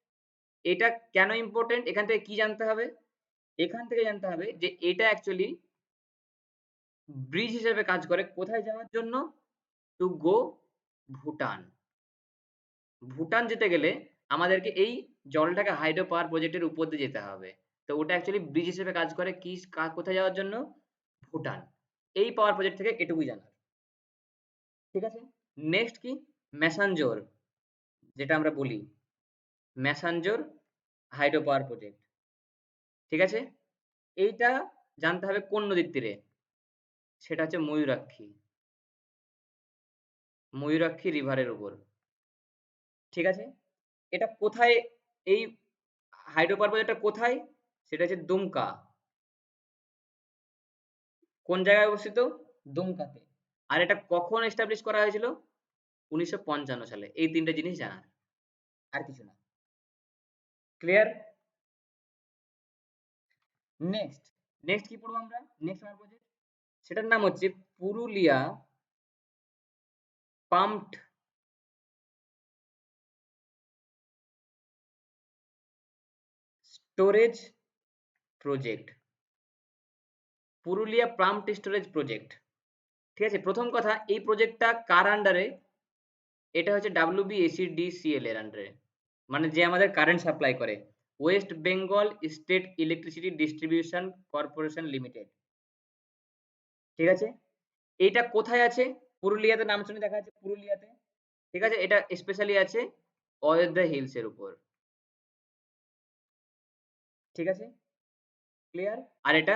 এটা কেন ইম্পর্টেন্ট, এখান থেকে কি জানতে হবে? এখান থেকে জানতে হবে যে এটা অ্যাকচুয়ালি ব্রিজ হিসেবে কাজ করে কোথায় যাওয়ার জন্য? To go Bhutan. ভুটান যেতে গেলে আমাদেরকে এই জলঢাকা হাইড্রো পাওয়ার প্রজেক্টের উপর দিয়ে যেতে হবে। তো ওটা অ্যাকচুয়ালি ব্রিজ হিসেবে কাজ করে কি, কোথায় যাওয়ার জন্য? ভুটান। এই পাওয়ার প্রজেক্ট থেকে এটুকুই জানার। ঠিক আছে, নেক্সট কি? ম্যাসাঞ্জোর, যেটা আমরা বলি ম্যাসাঞ্জোর হাইড্রো পাওয়ার প্রজেক্ট। ঠিক আছে, এইটা জানতে হবে কোন নদীর তীরে? সেটা হচ্ছে ময়ূরাক্ষী, ময়ূরাক্ষী রিভারের উপর। ঠিক আছে, এটা কোথায়? এই হাইড্রো পাওয়ার প্রজেক্টটা কোথায়? সেটা হচ্ছে দুমকা। কোন জায়গায় অবস্থিত? দুমকাতে। আর এটা কখন এস্টাবলিশ করা হয়েছিল? ১৯৫৫ সালে। এই ৩ টে জিনিস জানার, আর কিছু না। ক্লিয়ার? নেক্সট, নেক্সট কি পড়বো আমরা? নেক্সট আমার প্রজেক্ট, সেটার নাম হচ্ছে Purulia pumped storage project. Purulia pumped storage project. ঠিক আছে, প্রথম কথা, এই প্রজেক্টটা কার আন্ডারে? এটা হচ্ছে WBSEDCL এর আন্ডারে, মানে যে আমাদের কারেন্ট সাপ্লাই করে, West Bengal state electricity distribution corporation limited. ঠিক আছে, এটা কোথায় আছে? পুরুলিয়াতে, নাম শুনে দেখা যাচ্ছে পুরুলিয়াতে। ঠিক আছে, এটা স্পেশালি আছে অযোধ্যা হিলস এর উপর। ঠিক আছে, ক্লিয়ার? আর এটা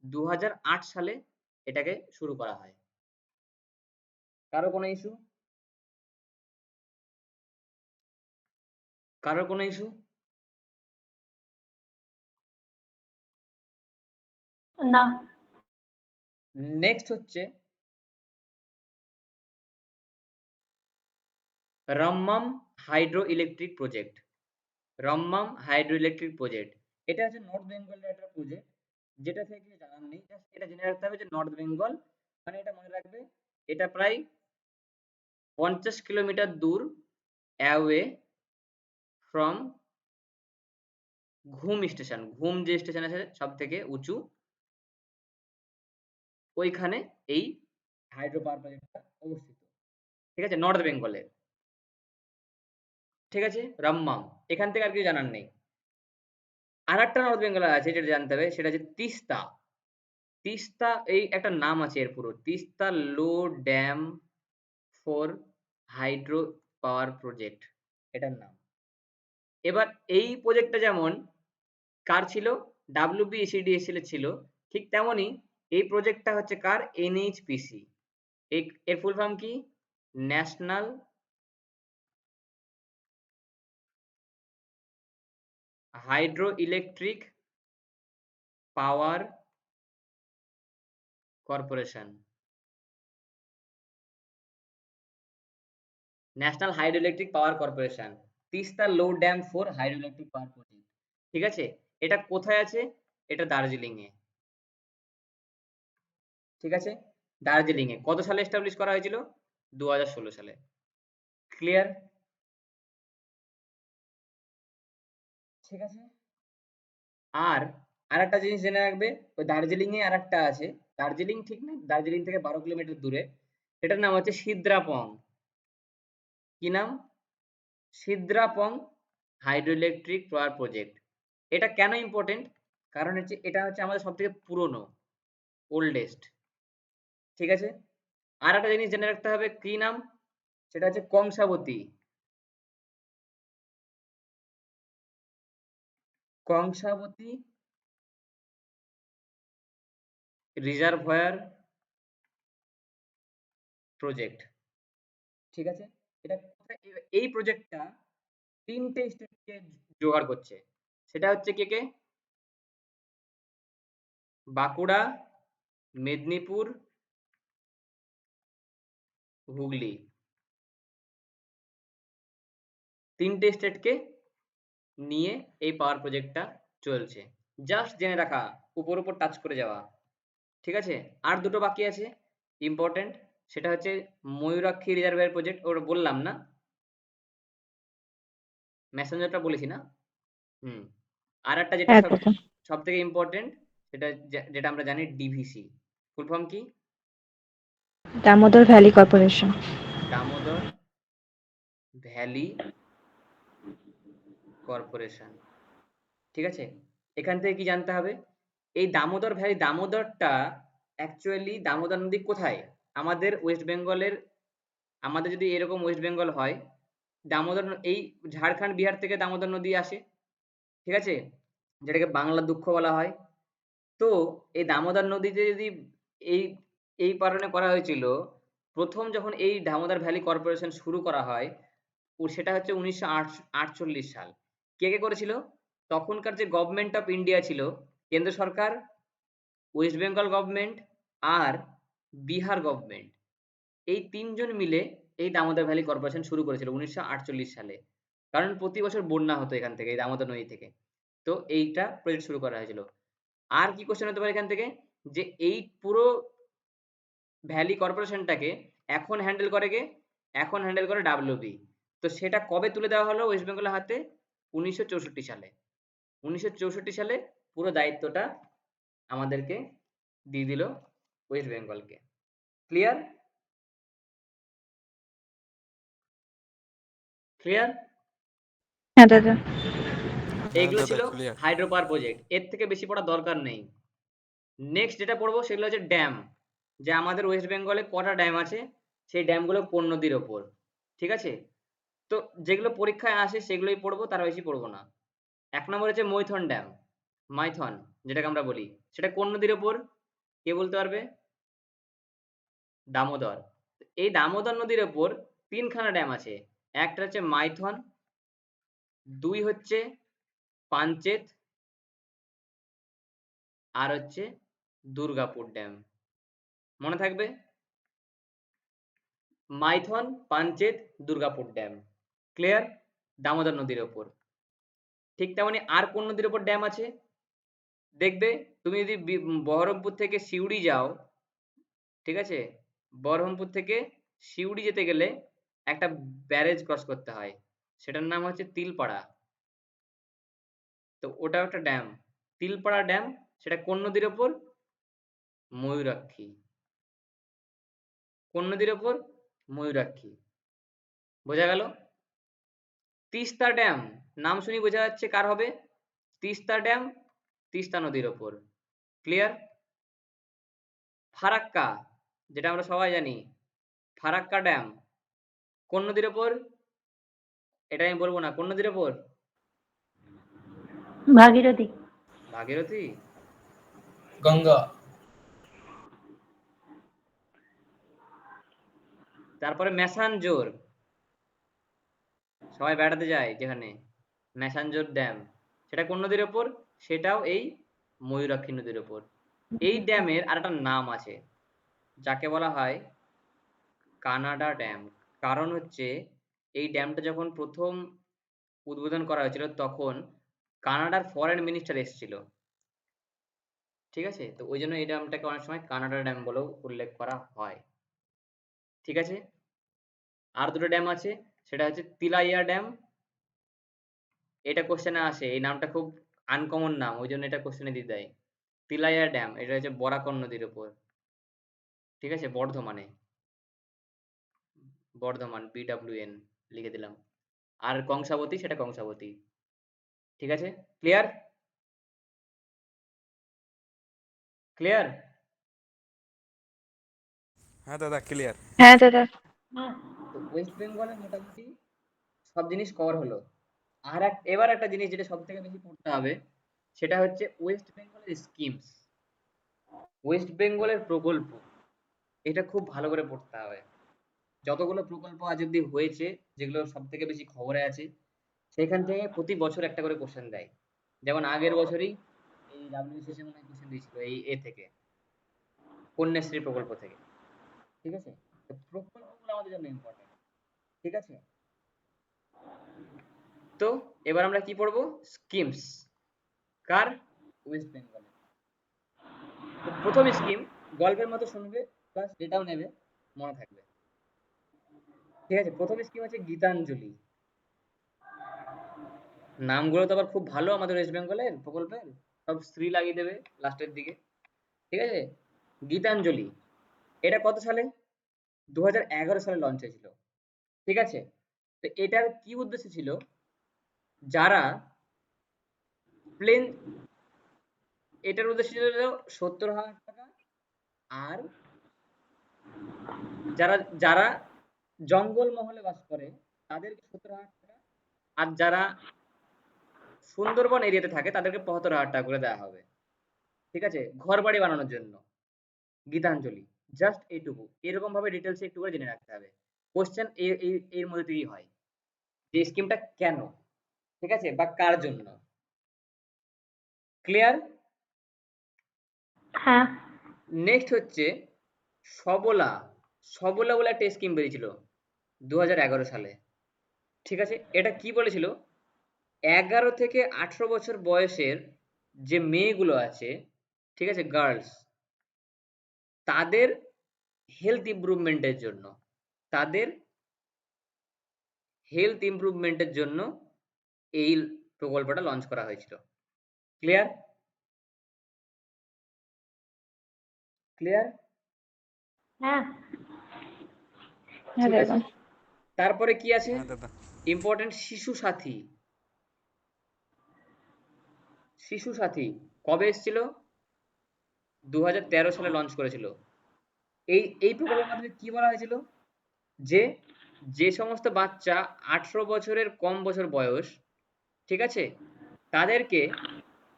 ২০০৮ সালে এটাকে শুরু করা হয়। কারো কোনো ইস্যু? কারো কোনো ইস্যু? না। নেক্সট হচ্ছে Rammam hydro electric project. Rammam hydro electric project, এটা হচ্ছে নর্থ বেঙ্গলের একটা প্রজেক্ট, যেটা থেকে জানার নেই, জাস্ট এটা জেনে রাখতে হবে যে নর্থ বেঙ্গল, মানে এটা মনে রাখবে, এটা প্রায় ৫০ কিলোমিটার দূর অ্যাওয়ে ফ্রম ঘুম স্টেশন। ঘুম যে স্টেশন আছে সব থেকে উঁচু, ওইখানে এই হাইড্রো পাওয়ার প্রজেক্টটা অবস্থিত। ঠিক আছে, নর্থ বেঙ্গলে। ঠিক আছে, রাম্মাম, এখান থেকে আর কিছু জানার নেই। আর একটা নর্থ বেঙ্গলে আছে যেটা জানতে হবে, সেটা হচ্ছে তিস্তা। তিস্তা, এই একটা নাম আছে এর পুরো, Teesta low dam for hydro power project, এটার নাম। এবার এই প্রজেক্টটা যেমন কার ছিল, WBCDSL এর ছিল, ঠিক তেমনই এই প্রজেক্টটা হচ্ছে কার, NHPC। এর ফুল ফর্ম কি, national hydro electric power corporation. National hydro electric power corporation, Teesta low dam for hydro electric power project. ঠিক আছে, এটা কোথায় আছে, এটা দার্জিলিং এ। ঠিক আছে, দার্জিলিং এ কত সালে এস্টাবলিশ করা হয়েছিল, 2016 সালে। ক্লিয়ার? ঠিক আছে, আর আরেকটা জিনিস জেনে রাখবে, ওই দার্জিলিং এ আরেকটা আছে, দার্জিলিং ঠিক না, দার্জিলিং থেকে 12 কিলোমিটার দূরে, এটার নাম হচ্ছে সিদ্রাপং। কি নাম, Sidrapong hydro electric power project. এটা কেন ইম্পর্টেন্ট, কারণ হচ্ছে এটা হচ্ছে আমাদের সব থেকে পুরনো, ওল্ডেস্ট। ঠিক আছে, আর একটা জিনিস জেনে রাখতে হবে, কি নাম, সেটা হচ্ছে কংসাবতী। কংসাবতী রিজার্ভয়ার প্রজেক্ট। ঠিক আছে, এটা কোথায়, এই প্রজেক্টটা 3টে স্টেটকে জোগাড় করছে, সেটা হচ্ছে কে কে, বাঁকুড়া, মেদিনীপুর, হুগলি, 3টে স্টেটকে নিয়ে এই পাওয়ার প্রজেক্টটা চলছে। জাস্ট জেনে রাখা, উপর উপর টাচ করে যাওয়া। ঠিক আছে, আর দুটো বাকি আছে ইম্পর্টেন্ট, সেটা হচ্ছে ময়ূরাক্ষী রিজার্ভয়ার প্রজেক্ট, ওটা বললাম না, মেসেঞ্জারটা বলেছি না। আর একটা যেটা হ্যাঁ সব দাদা। সব থেকে ইম্পর্টেন্ট, সেটা যেটা আমরা জানি, ডিভিসি ফুল ফর্ম কি, Damodar valley corporation. Damodar valley corporation. ঠিক আছে, এখান থেকে কি জানতে হবে, এই দামোদর ভ্যালি, দামোদরটা অ্যাকচুয়ালি, দামোদর নদী কোথায়, আমাদের ওয়েস্ট বেঙ্গলের, আমাদের যদি এরকম ওয়েস্ট বেঙ্গল হয়, দামোদর এই ঝাড়খণ্ড বিহার থেকে দামোদর নদী আসে। ঠিক আছে, যেটাকে বাংলা দুঃখ বলা হয়। তো এই দামোদর নদীতে যদি এই এই কারণে করা হয়েছিল, প্রথম যখন এই দামোদর ভ্যালি কর্পোরেশন শুরু করা হয়, সেটা হচ্ছে 1948 সাল। কে কে করেছিল, তখনকার যে গভর্নমেন্ট অফ ইন্ডিয়া ছিল, কেন্দ্র সরকার, ওয়েস্ট বেঙ্গল গভর্নমেন্ট আর বিহার গভর্নমেন্ট, এই তিনজন মিলে এই দামোদর ভ্যালি কর্পোরেশন শুরু করেছিল 1948 সালে। কারণ প্রতি বছর বন্যা হতো এখান থেকে, এই দামোদর নদী থেকে। তো এইটা প্রজেক্ট শুরু করা হয়েছিল। আর কি কোশ্চেন হতে পারে এখান থেকে, যে এই পুরো ভ্যালি কর্পোরেশনটাকে এখন হ্যান্ডেল করে কে, এখন হ্যান্ডেল করে ডাব্লিউবি। তো সেটা কবে তুলে দেওয়া হলো ওয়েস্ট বেঙ্গলের হাতে, 1964 সালে। 1964 সালে পুরো দায়িত্বটা আমাদেরকে দিয়ে দিল, ওয়েস্ট বেঙ্গলকে। ক্লিয়ার? ক্লিয়ার? হ্যাঁ দাদা। হ্যাঁ এইগুলো দাদা ছিল ক্লিয়ার। হাইড্রো পাওয়ার প্রজেক্ট, এর থেকে বেশি পড়ার দরকার নেই। নেক্সট যেটা পড়বো সেগুলো হচ্ছে ড্যাম, যে আমাদের ওয়েস্ট বেঙ্গলে কটা ড্যাম আছে, সেই ড্যামগুলো কোন নদীর ওপর। ঠিক আছে, তো যেগুলো পরীক্ষায় আসে সেগুলোই পড়বো, তার বেশি পড়বো না। 1 নম্বর হচ্ছে মৈথন ড্যাম, মাইথন যেটাকে আমরা বলি, সেটা কোন নদীর ওপর, কে বলতে পারবে, দামোদর। এই দামোদর নদীর ওপর 3খানা ড্যাম আছে, একটা হচ্ছে মাইথন, 2 হচ্ছে পাঞ্চেত, আর হচ্ছে দুর্গাপুর ড্যাম। মনে থাকবে, মাইথন, পাঞ্চেত, দুর্গাপুর ড্যাম। ক্লিয়ার? দামোদর নদীর ওপর। ঠিক তেমনি আর কোন নদীর ওপর ড্যাম আছে, দেখবে তুমি যদি বহরমপুর থেকে সিউড়ি যাও, ঠিক আছে, বহরমপুর থেকে সিউড়ি যেতে গেলে একটা ব্যারেজ ক্রস করতে হয়, সেটার নাম হচ্ছে তিলপাড়া। তো ওটাও একটা ড্যাম, তিলপাড়া ড্যাম, সেটা কোন নদীর ওপর, ময়ূরাক্ষী। কোন নদীর ওপর, ময়ূরাক্ষী। বোঝা গেল? তিস্তা ড্যাম, নাম শুনি বোঝা যাচ্ছে কার হবে, তিস্তা ড্যাম, তিস্তা নদীর ওপর। ক্লিয়ার? ফারাক্কা, যেটা আমরা সবাই জানি, ফারাক্কা ড্যাম কোন নদীর ওপর? এটা আমি বলবো না, কোন নদীর ওপর? ভাগীরথী। ভাগীরথী? গঙ্গা। তারপরে ম্যাসাঞ্জোর, সবাই বেড়াতে যায় যেখানে, ম্যাসাঞ্জোর ড্যাম, সেটা কোন নদীর ওপর? সেটাও এই ময়ূরাক্ষী নদীর ওপর। এই ড্যামের আরেকটা নাম আছে, যাকে বলা হয় কানাডা ড্যাম। কারণ হচ্ছে এই ড্যামটা যখন প্রথম উদ্বোধন করা হয়েছিল তখন কানাডার ফরেন মিনিস্টার এসেছিল। ঠিক আছে? তো ওই জন্য এই ড্যামটাকে অনেক সময় কানাডা ড্যাম বলেও উল্লেখ করা হয়। ঠিক আছে? আর দুটো ড্যাম আছে, সেটা হচ্ছে তিলাইয়া ড্যাম। এটা কোশ্চেনে আসে, এই নামটা খুব আনকমন নাম, ওই জন্য এটা কোশ্চেনে দিয়ে দেয়। তিলাইয়া ড্যাম, এটা হচ্ছে বরাকর নদীর উপর। ঠিক আছে? বর্ধমানে, বর্ধমান, BWN লিখে দিলাম। আর কংসাবতী, সেটা কংসাবতী। ঠিক আছে? ক্লিয়ার? ক্লিয়ার? হ্যাঁ দাদা ক্লিয়ার। হ্যাঁ দাদা। তো ওয়েস্ট বেঙ্গলের মোটামুটি সব জিনিস কভার হলো। এবার একটা জিনিস যেটা সব থেকে বেশি পড়তে হবে, সেটা হচ্ছে ওয়েস্ট বেঙ্গলের স্কিমস, ওয়েস্ট বেঙ্গলের প্রকল্প। এটা খুব ভালো করে পড়তে হবে। যতগুলো প্রকল্প আজ অব্দি হয়েছে, যেগুলো সব থেকে বেশি খবরে আছে, সেখান থেকে প্রতি বছর একটা করে কোশ্চেন দেয়। যেমন আগের বছরই এই WBCS মনে হয় কোশ্চেন দিয়েছিল এই থেকে, কন্যাশ্রী প্রকল্প থেকে। ঠিক আছে? তো প্রকল্পগুলো আমাদের জন্য ইম্পর্টেন্ট। ঠিক আছে? তো এবার আমরা কি পড়বো? স্কিমস। কার? ওয়েস্ট বেঙ্গলে। তো প্রথম স্কিম, গল্পের মতো শুনবে, প্লাস এটাও নেবে, মনে থাকবে। ঠিক আছে? প্রথম স্কিম হচ্ছে গীতাঞ্জলি। নামগুলো তো আবার খুব ভালো আমাদের ওয়েস্ট বেঙ্গলের প্রকল্পের, সব শ্রী লাগিয়ে দেবে লাস্টের দিকে। ঠিক আছে? গীতাঞ্জলি, এটা কত সালে? 2011 সালে লঞ্চ হয়েছিল। ঠিক আছে? তো এটার কি উদ্দেশ্য ছিল? যারা প্লেন, এটার উদ্দেশ্য ছিল 70,000 টাকা। আর যারা যারা জঙ্গল মহলে বাস করে তাদেরকে 70,000 টাকা। আর যারা সুন্দরবন এরিয়াতে থাকে তাদেরকে 75,000 টাকা করে দেওয়া হবে। ঠিক আছে? ঘর বাড়ি বানানোর জন্য গীতাঞ্জলি, জাস্ট এইটুকু। এরকম ভাবে ডিটেলস একটু করে জেনে রাখতে হবে। কোশ্চেন এর মধ্যে থেকেই হয় যে স্কিমটা কেন, ঠিক আছে, বা কার জন্য। ক্লিয়ার? হ্যাঁ। নেক্সট হচ্ছে সবলা। সবলা বলে একটা স্কিম বেরিয়েছিল 2011 সালে। ঠিক আছে? এটা কি বলেছিল? 11 থেকে 18 বছর বয়সের যে মেয়েগুলো আছে, ঠিক আছে, গার্লস, তাদের হেলথ ইমপ্রুভমেন্টের জন্য, তাদের হেলথ ইমপ্রুভমেন্টের জন্য এই প্রকল্পটা লঞ্চ করা হয়েছিল। ক্লিয়ার? ক্লিয়ার? হ্যাঁ। হ্যাঁ ঠিক দাদা। আছে? তারপরে কি আছে? হ্যাঁ দাদা। ইম্পর্টেন্ট শিশু সাথী। শিশু সাথী কবে এসেছিল? 2013 সালে লঞ্চ করেছিল। এই প্রকল্পের মাধ্যমে কি বলা হয়েছিল? যে যে সমস্ত বাচ্চা 18 বছরের কম বছর বয়স, ঠিক আছে, তাদেরকে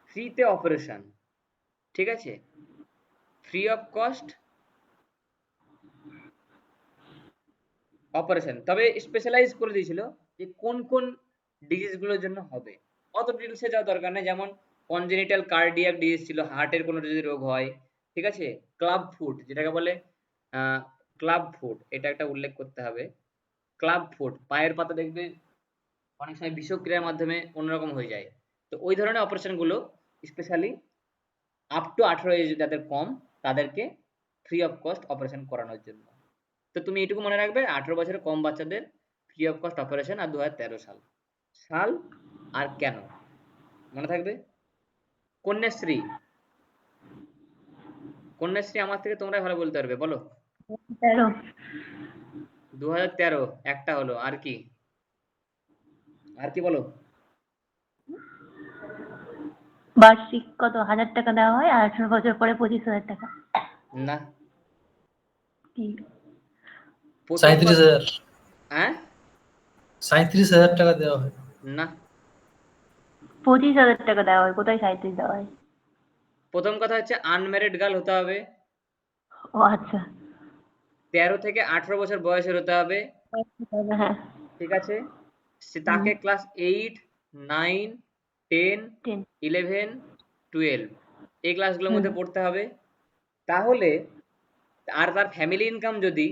ফ্রিতে অপারেশন, ঠিক আছে, ফ্রি অফ কস্ট অপারেশন, তবে স্পেশালাইজ করে দিয়েছিল যে কোন কোন ডিজিজ গুলোর জন্য হবে। অত ডিটেলসে যাওয়ার দরকার নেই। যেমন কনজেনিটাল কার্ডিয়াক ডিজিজ ছিল, হার্টের কোনো যদি রোগ হয়। ঠিক আছে? ক্লাব ফুট, যেটাকে বলে ক্লাব ফুট, এটা একটা উল্লেখ করতে হবে। ক্লাব ফুট, পায়ের পাতা দেখবে অনেক সময় বিষক্রিয়ার মাধ্যমে অন্যরকম হয়ে যায়। তো ওই ধরনের অপারেশন গুলো স্পেশালি আপ টু 18 এজ যাদের কম, তাদেরকে ফ্রি অফ কস্ট অপারেশন করানোর জন্য। তো তুমি এটুকু মনে রাখবে, 18 বছরের কম বাচ্চাদের ফ্রি অফ কস্ট অপারেশন, আর 2013 সাল। সাল আর কেন মনে থাকবে? কন্যাশ্রী। কন্যাশ্রী আমার থেকে তোমরাই ভালো বলতে পারবে, বলো। 13। 2013 একটা হলো, আর কি? আর কি বলো? বার্ষিক কত 1,000 টাকা দেওয়া হয়, আর 18 বছর পরে 25,000 টাকা। না, কি প্রথম 37,000 হ্যাঁ 37,000 টাকা দেওয়া হয়। না 25,000 টাকা দেওয়া হয়, কোথায় 37 দেওয়া হয়? প্রথম কথা হচ্ছে আনম্যারিড গার্ল হতে হবে, ও আচ্ছা। 13 থেকে 18 বছর বয়সের হতে হবে, হ্যাঁ, ঠিক আছে? তাকে ক্লাস 8, 9, 10, 10। 11, 12 এই ক্লাসগুলোর মধ্যে পড়তে হবে। তাহলে আর তার ফ্যামিলি ইনকাম যদি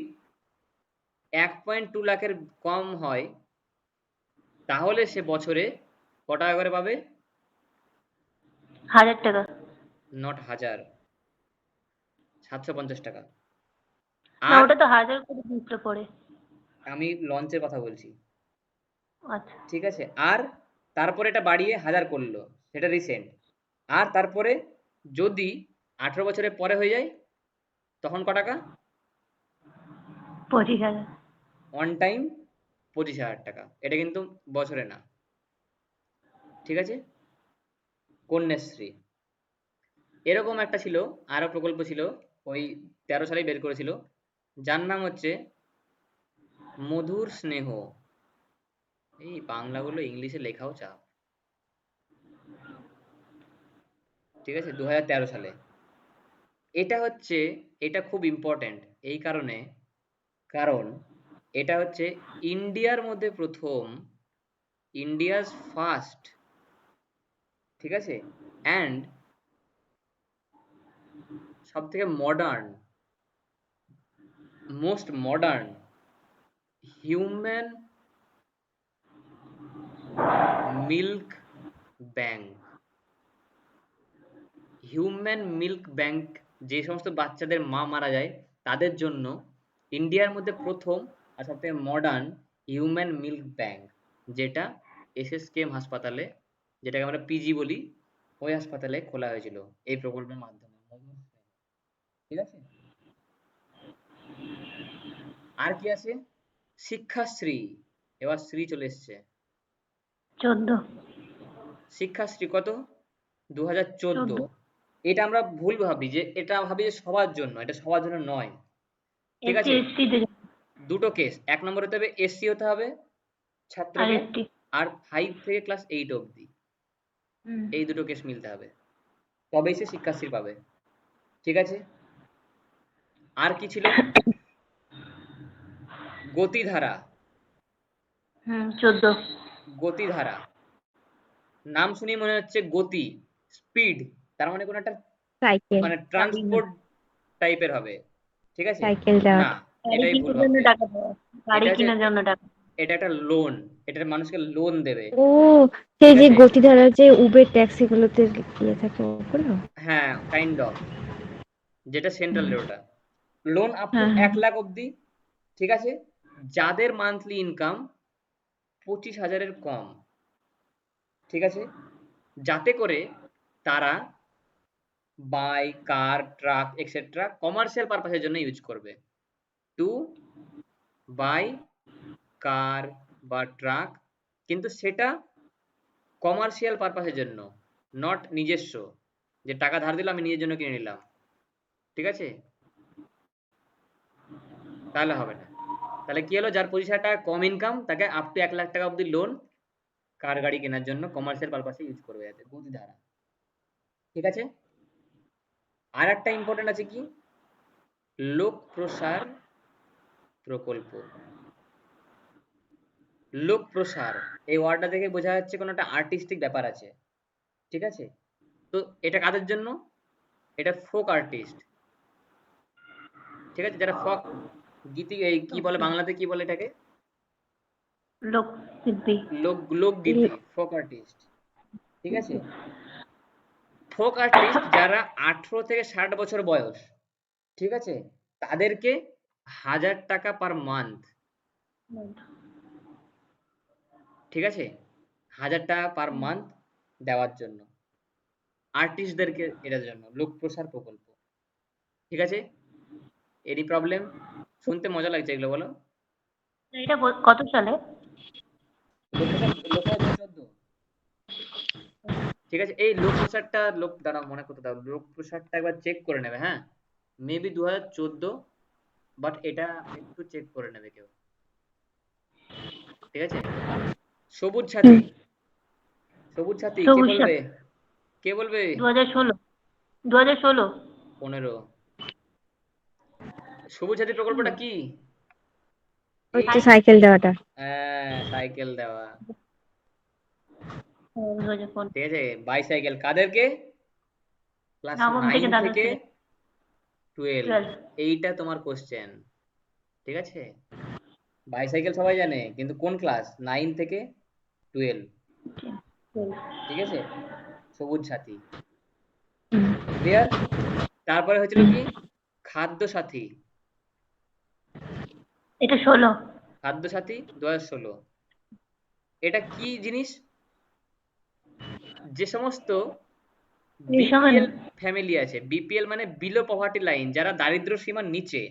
1.2 লাখের কম হয় তাহলে সে বছরে ক টাকা করে পাবে? 1000 টাকা। নট 1000, 750 টাকা। না, আর ওটা তো 1000 করে দিতে পড়ে। আমি লঞ্চের কথা বলছি, আচ্ছা, ঠিক আছে? আর তারপরে এটা বাড়িয়ে 1000 করলো, সেটা রিসেন্ট। আর তারপরে যদি 18 বছরের পরে হয়ে যায় তখন ক টাকা? 25,000। অন টাইম 25,000 টাকা। এটা কিন্তু বছরে না, ঠিক আছে? কন্যাশ্রী এরকম একটা ছিল, আরো প্রকল্প ছিল, ওই 13 সালেই বের করেছিল, যার নাম হচ্ছে মধুর স্নেহ। এই বাংলাগুলো ইংলিশে লেখাও চাপ, ঠিক আছে? 2013 সালে। এটা হচ্ছে, এটা খুব ইম্পর্ট্যান্ট এই কারণে, কারণ এটা হচ্ছে ইন্ডিয়ার মধ্যে প্রথম, ইন্ডিয়াস ফার্স্ট, ঠিক আছে? অ্যান্ড সব থেকে modern, most modern human milk bank. Human milk bank, যে সমস্ত বাচ্চাদের মা মারা যায় তাদের জন্য ইন্ডিয়ার মধ্যে প্রথম আর সব থেকে মডার্ন হিউম্যান মিল্ক ব্যাংক, যেটা এসএসকেএম হাসপাতালে, যেটাকে আমরা পিজি বলি, ওই হাসপাতালে খোলা হয়েছিল এই প্রকল্পের মাধ্যমে। ঠিক আছে? আর কি আছে? শিক্ষাশ্রী, এবার শ্রী চলে এসছে। 14। শিক্ষাশ্রী কত? 2014। 14। এটা আমরা ভুল ভাবি যে, এটা ভাবি যে সবার জন্য, এটা সবার জন্য নয়, ঠিক এসসি আছে? এসটি দের দুটো কেস, এক নম্বর হতে হবে এসসি হতে হবে আর ছাত্রকে, এসটি। আর 5 থেকে ক্লাস 8 অবধি এই দুটো কেস মিলতে হবে, তবেই সে শিক্ষাশ্রী পাবে, ঠিক আছে? আর কি ছিল? গতিধারা। 14। গতিধারা নাম শুনেই মনে হচ্ছে গতি, স্পিড, তার মানে কোনো একটা সাইকেল মানে ট্রান্সপোর্ট টাইপের হবে, ঠিক আছে? সাইকেল যাওয়া না, গাড়ি এটাই ভুল কেনার জন্য ভাববে। টাকা দেওয়া। গাড়ি এটা হচ্ছে, কেনার জন্য টাকা। এটা একটা লোন, এটা মানুষকে লোন দেবে, ও সেই ঠিক যে আছে? গতিধারা যে উবের ট্যাক্সি গুলোতে ইয়ে থাকে ওগুলো। হ্যাঁ, কাইন্ড অফ, যেটা সেন্ট্রালের ওটা। লোন আপ টু হ্যাঁ 1 লাখ অবধি, ঠিক আছে? যাদের মান্থলি ইনকাম 25,000 এর কম, ঠিক আছে? যাতে করে তারা বাইক, কার, ট্রাক এক্সেট্রা কমার্শিয়াল পারপাসের জন্য ইউজ করবে। টু বাই কার বা ট্রাক, কিন্তু সেটা কমার্শিয়াল পারপাসের জন্য, নট নিজস্ব, যে টাকা ধার দিলাম আমি নিজের জন্য কিনে নিলাম, ঠিক আছে? তাহলে হবে না। তাহলে কি হলো? যার 25,000 টাকা কম ইনকাম তাকে আপ টু 1 লাখ টাকা অবধি লোন কার গাড়ি কেনার জন্য কমার্শিয়াল পারপাসে ইউজ করবে, যাতে গতিধারা, ঠিক আছে? আর একটা ইম্পর্টেন্ট আছে কি? লোক প্রসার প্রকল্প। লোক প্রসার এই ওয়ার্ডটা দেখে বোঝা যাচ্ছে কোনো একটা আর্টিস্টিক ব্যাপার আছে, ঠিক আছে? তো এটা কাদের জন্য? এটা ফোক আর্টিস্ট, ঠিক আছে? যারা ফোক গীতি, এই কি বলে বাংলাতে, কি বলে এটাকে? লোকশিল্পী। লোকগীতি, ফোক আর্টিস্ট, ঠিক আছে? ফোক আর্টিস্ট যারা 18 থেকে 60 বছর বয়স, ঠিক আছে? তাদেরকে 1000 টাকা পার মান্থ, ঠিক আছে? 1000 টাকা পার মান্থ দেওয়ার জন্য আর্টিস্টদেরকে, এটার জন্য লোক প্রসার প্রকল্প, ঠিক আছে? Any problem? শুনতে মজা লাগছে এগুলো, বলো? এটা কত সালে? লোক প্রসার, লোক প্রসার 2014, ঠিক আছে? এই লোক প্রসারটা, দাঁড়াও মনে করতে দাও, লোক প্রসারটা একবার চেক করে নেবে, হ্যাঁ? মেবি 2014 বাট এটা একটু চেক করে নেবে কেউ। ঠিক আছে? সবুজ সাথী। সবুজ সাথী কে সবুজ বলবে? কে বলবে? 2016 2016 15। সবুজ সাথী প্রকল্পটা কি? হচ্ছে সাইকেল দেওয়াটা। হ্যাঁ, সাইকেল দেওয়া। 2015 ঠিক আছে? বাইসাইকেল কাদেরকে? ক্লাস নবম 9 থেকে দ্বাদশ থেকে থেকে 12। 12 এইটা তোমার কোশ্চেন। ঠিক আছে? বাইসাইকেল সবাই জানে, কিন্তু কোন ক্লাস? 9 থেকে 12। ঠিক আছে? সবুজ সাথী। ক্লিয়ার? তারপরে হয়েছিল কি? খাদ্য সাথী। এটা 16 খাদ্য সাথী 2016। এটা কি জিনিস? যে সমস্ত এই সময় বিপিএল ফ্যামিলি আছে, বিপিএল মানে বিলো পভার্টি লাইন, যারা দারিদ্র্য সীমার নিচে,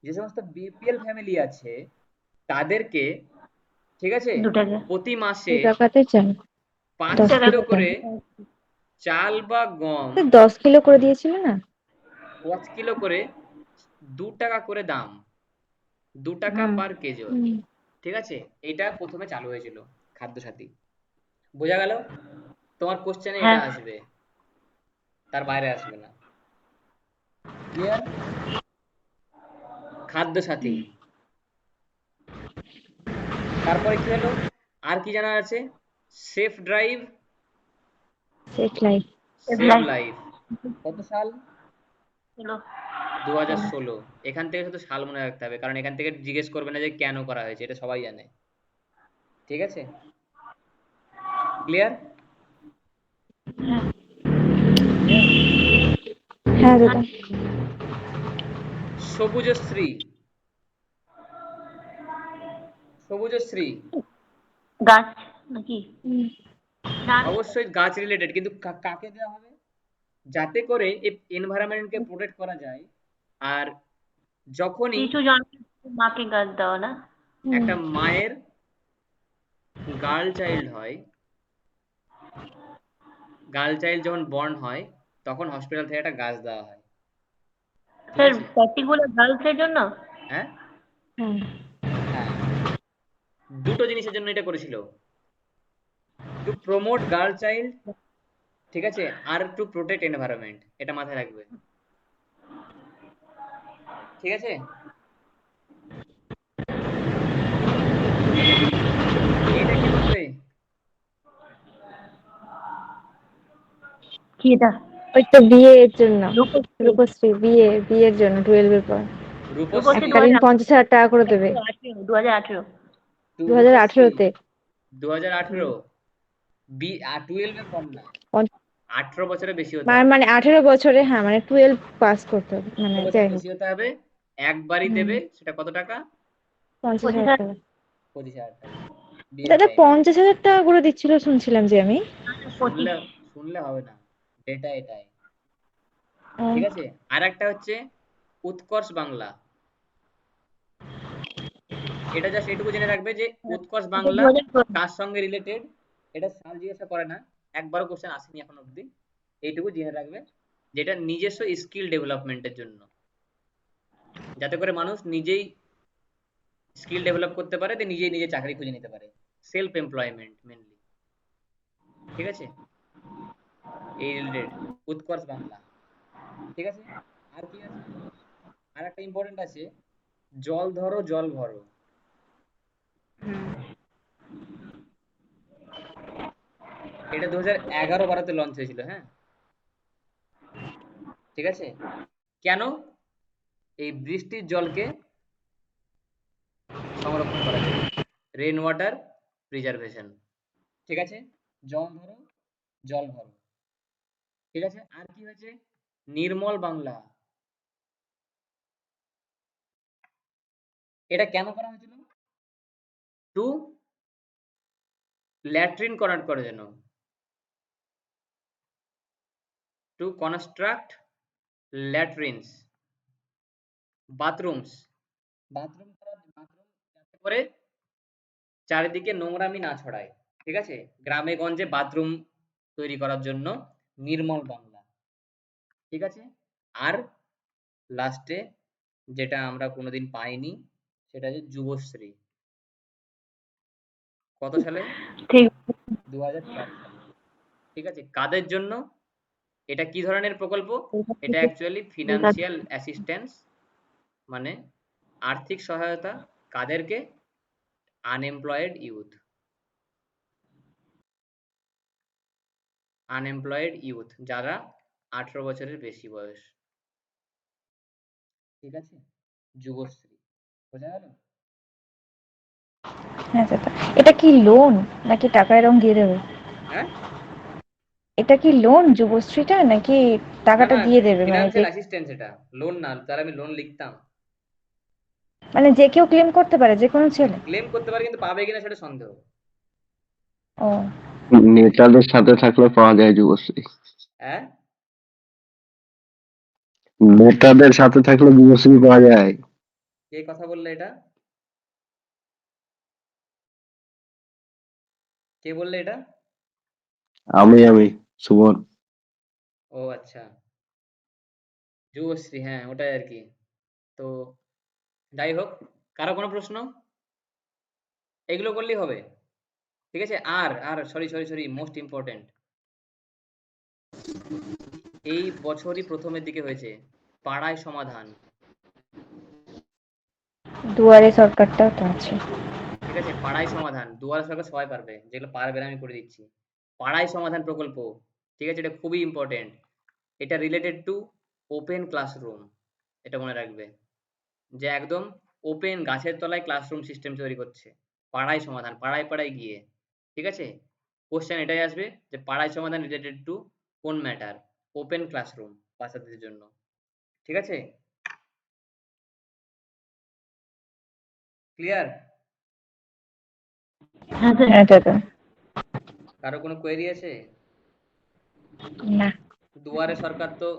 যে সমস্ত বিপিএল ফ্যামিলি আছে তাদেরকে, ঠিক আছে, 2 টাকা প্রতি 2 মাসে টাকাতে চাল 5 10 কিলো টাকা করে চাল বা গম, 10 কিলো করে দিয়েছিল না? 5 কিলো করে 2 টাকা করে দাম, 2 টাকা হুম। পার কেজি। হুম। ঠিক আছে? এটা প্রথমে চালু হয়েছিল খাদ্য সাথী। বোঝা গেল? তোমার কোশ্চেনে এটা হ্যাঁ আসবে, তার বাইরে আসবে না। ক্লিয়ার? খাদ্য সাথী। তারপরে কি হলো? আর কি জানা আছে? Safe drive, safe life. Save life. কত সাল? হলো 2016। এখান থেকে শুধু সাল মনে রাখতে হবে, কারণ এখান থেকে জিজ্ঞেস করবে না যে কেন করা হয়েছে, এটা সবাই জানে। ঠিক আছে? ক্লিয়ার? ক্লিয়ার? হ্যাঁ দাদা। সবুজশ্রী। সবুজশ্রী গাছ নাকি হুম। না অবশ্যই গাছ রিলেটেড, কিন্তু কাকে দেওয়া হবে? যাতে করে এনভায়রনমেন্টকে প্রোটেক্ট করা যায়। আর যখনই কিছু জন মাকে গাছ দেওয়া না একটা মায়ের গার্ল চাইল্ড হয়, গার্ল চাইল্ড যখন বর্ন হয়, তখন হসপিটাল থেকে একটা গাছ দেওয়া হয়। ঠিক স্যার আছে? পার্টিকুলার গার্লসের জন্য হ্যাঁ, হ্যাঁ। হ্যাঁ, দুটো জিনিসের জন্য এটা করেছিল, টু প্রমোট গার্ল চাইল্ড, ঠিক আছে, আর টু প্রোটেক্ট এনভায়রনমেন্ট। এটা মাথায় রাখবে। ঠিক আছে? এটা কি বলবে? কি এটা ওই তো বিয়ের জন্য, রূপশ্রী রূপশ্রী বিয়ের জন্য 12 এর পর রূপশ্রী রূপশ্রী এককালীন 50,000 টাকা করে দেবে 2018 রূপশ্রী 2018-তে। 2018। 12 এর কম না, 18 বছরের বেশি হতে মানে হবে। মানে 18 বছরে, হ্যাঁ মানে 12 পাস করতে হবে, 18 মানে যাই বছরের হোক। বেশি হতে হবে। একবারই হুম। দেবে। সেটা কত টাকা? 50,000 টাকা। 25,000 টাকা বিয়ের দাদা টাইমে। 50,000 টাকা করে দিচ্ছিল শুনছিলাম যে আমি। শুনলে শুনলে হবে না, ডেটা এটাই। ও, ঠিক আছে? আর একটা হচ্ছে উৎকর্ষ বাংলা। এটা জাস্ট এটুকু জেনে রাখবে যে উৎকর্ষ এটা বাংলা 2016 কার সঙ্গে রিলেটেড। এটা সাল জিজ্ঞাসা করে না, একবারও কোশ্চেন আসেনি এখন অবধি। এইটুকু জেনে রাখবে, যেটা নিজস্ব স্কিল ডেভেলপমেন্টের জন্য, যাতে করে মানুষ নিজেই স্কিল ডেভেলপ করতে পারে, দিয়ে নিজেই নিজে চাকরি খুঁজে নিতে পারে। Self employment mainly. ঠিক আছে? এই রিলেটেড উৎকর্ষ বাংলা। ঠিক আছে? আর কি আছে? আর একটা ইম্পর্টেন্ট আছে, জল ধরো জল ভরো। এটা 2011-12-তে লঞ্চ হয়েছিল। হ্যাঁ, ঠিক আছে? কেন? এই বৃষ্টির জলকে সংরক্ষণ করার জন্য, রেন ওয়াটার প্রিজার্ভেশন। ঠিক আছে? জল ধরো জল ভরো। ঠিক আছে? আর কি হয়েছে? নির্মল বাংলা। এটা কেন করা হয়েছিল? টু ল্যাট্রিন করার জন্য, টু কনস্ট্রাক্ট ল্যাট্রিনস, বাথরুমস, বাথরুম যাতে করে চারিদিকে নোংরামি না ছড়ায়। ঠিক আছে? গ্রামে গঞ্জে বাথরুম তৈরি করার জন্য নির্মল বাংলা। ঠিক আছে? আর লাস্টে যেটা আমরা কোনোদিন পাইনি, সেটা হচ্ছে যুবশ্রী। কত সালে? ঠিক 2004 সালে। ঠিক আছে? কাদের জন্য? এটা কি ধরনের প্রকল্প? এটা অ্যাকচুয়ালি ফিনান্সিয়াল অ্যাসিস্ট্যান্স, মানে আর্থিক সহায়তা কাদেরকে? Unemployed youth. আনএমপ্লয়েড ইউথ যারা 18 বছরের বেশি বয়স। ঠিক আছে? যুবশ্রী। বোঝা গেল? হ্যাঁ দাদা, এটা কি লোন নাকি টাকা এরকম দিয়ে দেবে? হ্যাঁ? এটা কি লোন যুবশ্রীটা নাকি না, টাকাটা না, দিয়ে দেবে, মানে যে ফিনান্সিয়াল অ্যাসিস্ট্যান্স এটা। লোন না, তাহলে আমি লোন লিখতাম। মানে যে কেউ ক্লেম করতে পারে, যে কোনো ছেলে? ক্লেম করতে পারে, কিন্তু পাবে কিনা সেটা সন্দেহ। ও, নেতাদের সাথে থাকলে পাওয়া যায় যুবশ্রী। হ্যাঁ? নেতাদের সাথে থাকলে যুবশ্রী পাওয়া যায়। কে কথা বললে এটা? কে বললে এটা? আমি সুমন। ও আচ্ছা, যুবশ্রী, হ্যাঁ ওটাই আর কি। তো যাই হোক, কারো কোনো প্রশ্ন? এগুলো করলেই হবে। ঠিক আছে? আর আর সরি, মোস্ট ইম্পর্টেন্ট, এই বছরই প্রথমের দিকে হয়েছে পাড়ায় সমাধান। দুয়ারে সরকারটাও তো আছে। ঠিক আছে? পাড়ায় সমাধান, দুয়ারে সরকার সবাই পারবে, যেগুলো পারবে না আমি করে দিচ্ছি। পাড়ায় সমাধান প্রকল্প, ঠিক আছে? এটা খুবই ইম্পর্টেন্ট। এটা রিলেটেড টু ওপেন ক্লাসরুম। এটা মনে রাখবে, যে একদম ওপেন গাছের তলায় ক্লাসরুম সিস্টেম তৈরি করছে। পাড়ায় সমাধান, পাড়ায় পাড়ায় গিয়ে। ঠিক আছে? কোশ্চেন এটাই আসবে যে পাড়ায় সমাধান রিলেটেড টু কোন ম্যাটার? ওপেন ক্লাসরুম, বাচ্চাদের জন্য। ঠিক আছে? ক্লিয়ার? হ্যাঁ দাদা। কারো কোনো কোয়েরি আছে? না, দুয়ারে সরকার তো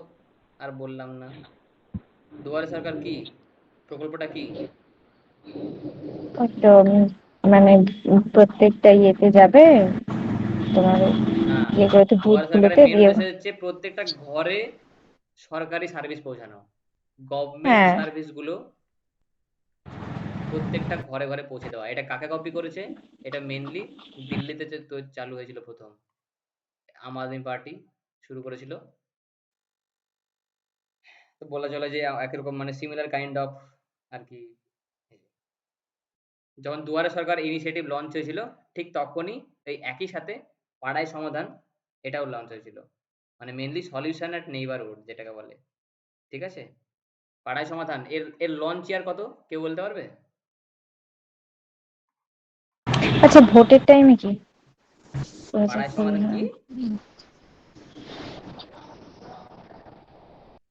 আর বললাম না। দুয়ারে সরকার কি? প্রকল্পটা কি? ওই তো মানে প্রত্যেকটা ইয়েতে যাবে তোমার, না, ইয়ে করে তো দুয়ারে সরকারের বুথগুলোতে মেন দিয়ে। উদ্দেশ্য হচ্ছে প্রত্যেকটা ঘরে সরকারি সার্ভিস পৌঁছানো। গভর্নমেন্ট হ্যাঁ, সার্ভিস গুলো প্রত্যেকটা ঘরে ঘরে পৌঁছে দেওয়া। এটা কাকে কপি করেছে? এটা মেনলি দিল্লিতে তো চালু হয়েছিল প্রথম। আম আদমি পার্টি শুরু করেছিল। তো বলা চলে যে একরকম মানে সিমিলার কাইন্ড অফ আর কি। যখন দুয়ারে সরকার ইনিশিয়েটিভ লঞ্চ হয়েছিল, ঠিক তখনই এই একই সাথে পাড়ায় সমাধান এটাও লঞ্চ হয়েছিল। মানে মেনলি সলিউশন এট নেইবারহুড যেটাকে বলে। ঠিক আছে? পাড়ায় সমাধান এর এর লঞ্চ ইয়ার কত কেউ বলতে পারবে? আচ্ছা ভোটের টাইমে কি করেছে? পাড়ায় সমাধান কি?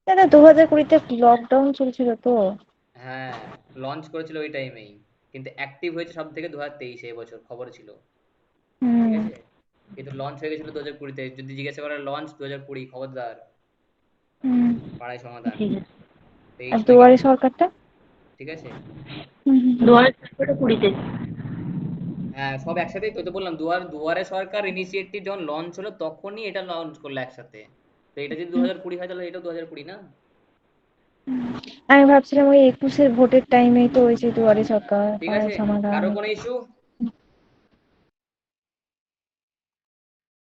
দাদা 2020-তে লকডাউন চলছিল তো। হ্যাঁ, লঞ্চ করেছিল ওই টাইমেই, কিন্তু অ্যাক্টিভ হয়েছে সব থেকে 2023 এই বছর, খবর ছিল। ঠিক হুম। আছে? কিন্তু লঞ্চ হয়ে গেছিল 2020-তে। যদি জিজ্ঞাসা করে লঞ্চ 2020, খবরদার। হুম, পাড়ায় সমাধান ঠিক আছে। 23 আর না দুয়ারে কিন্তু। সরকারটা? ঠিক আছে? দুয়ারে সরকারটা 20-তে। হ্যাঁ, সব একসাথেই তো বললাম। দুয়ারে সরকার ইনিশিয়েটিভ যখন লঞ্চ হলো তখনই এটা লঞ্চ করলো একসাথে। তো এটা যদি 2020 হয় তাহলে এটাও 2020 না? আমি ভাবছিলাম ওই 21-এর ভোটের টাইমেই তো ওই যে দুয়ারে সরকার, ঠিক পাড়ায় আছে, সমাধান। কারো কোনো ইস্যু?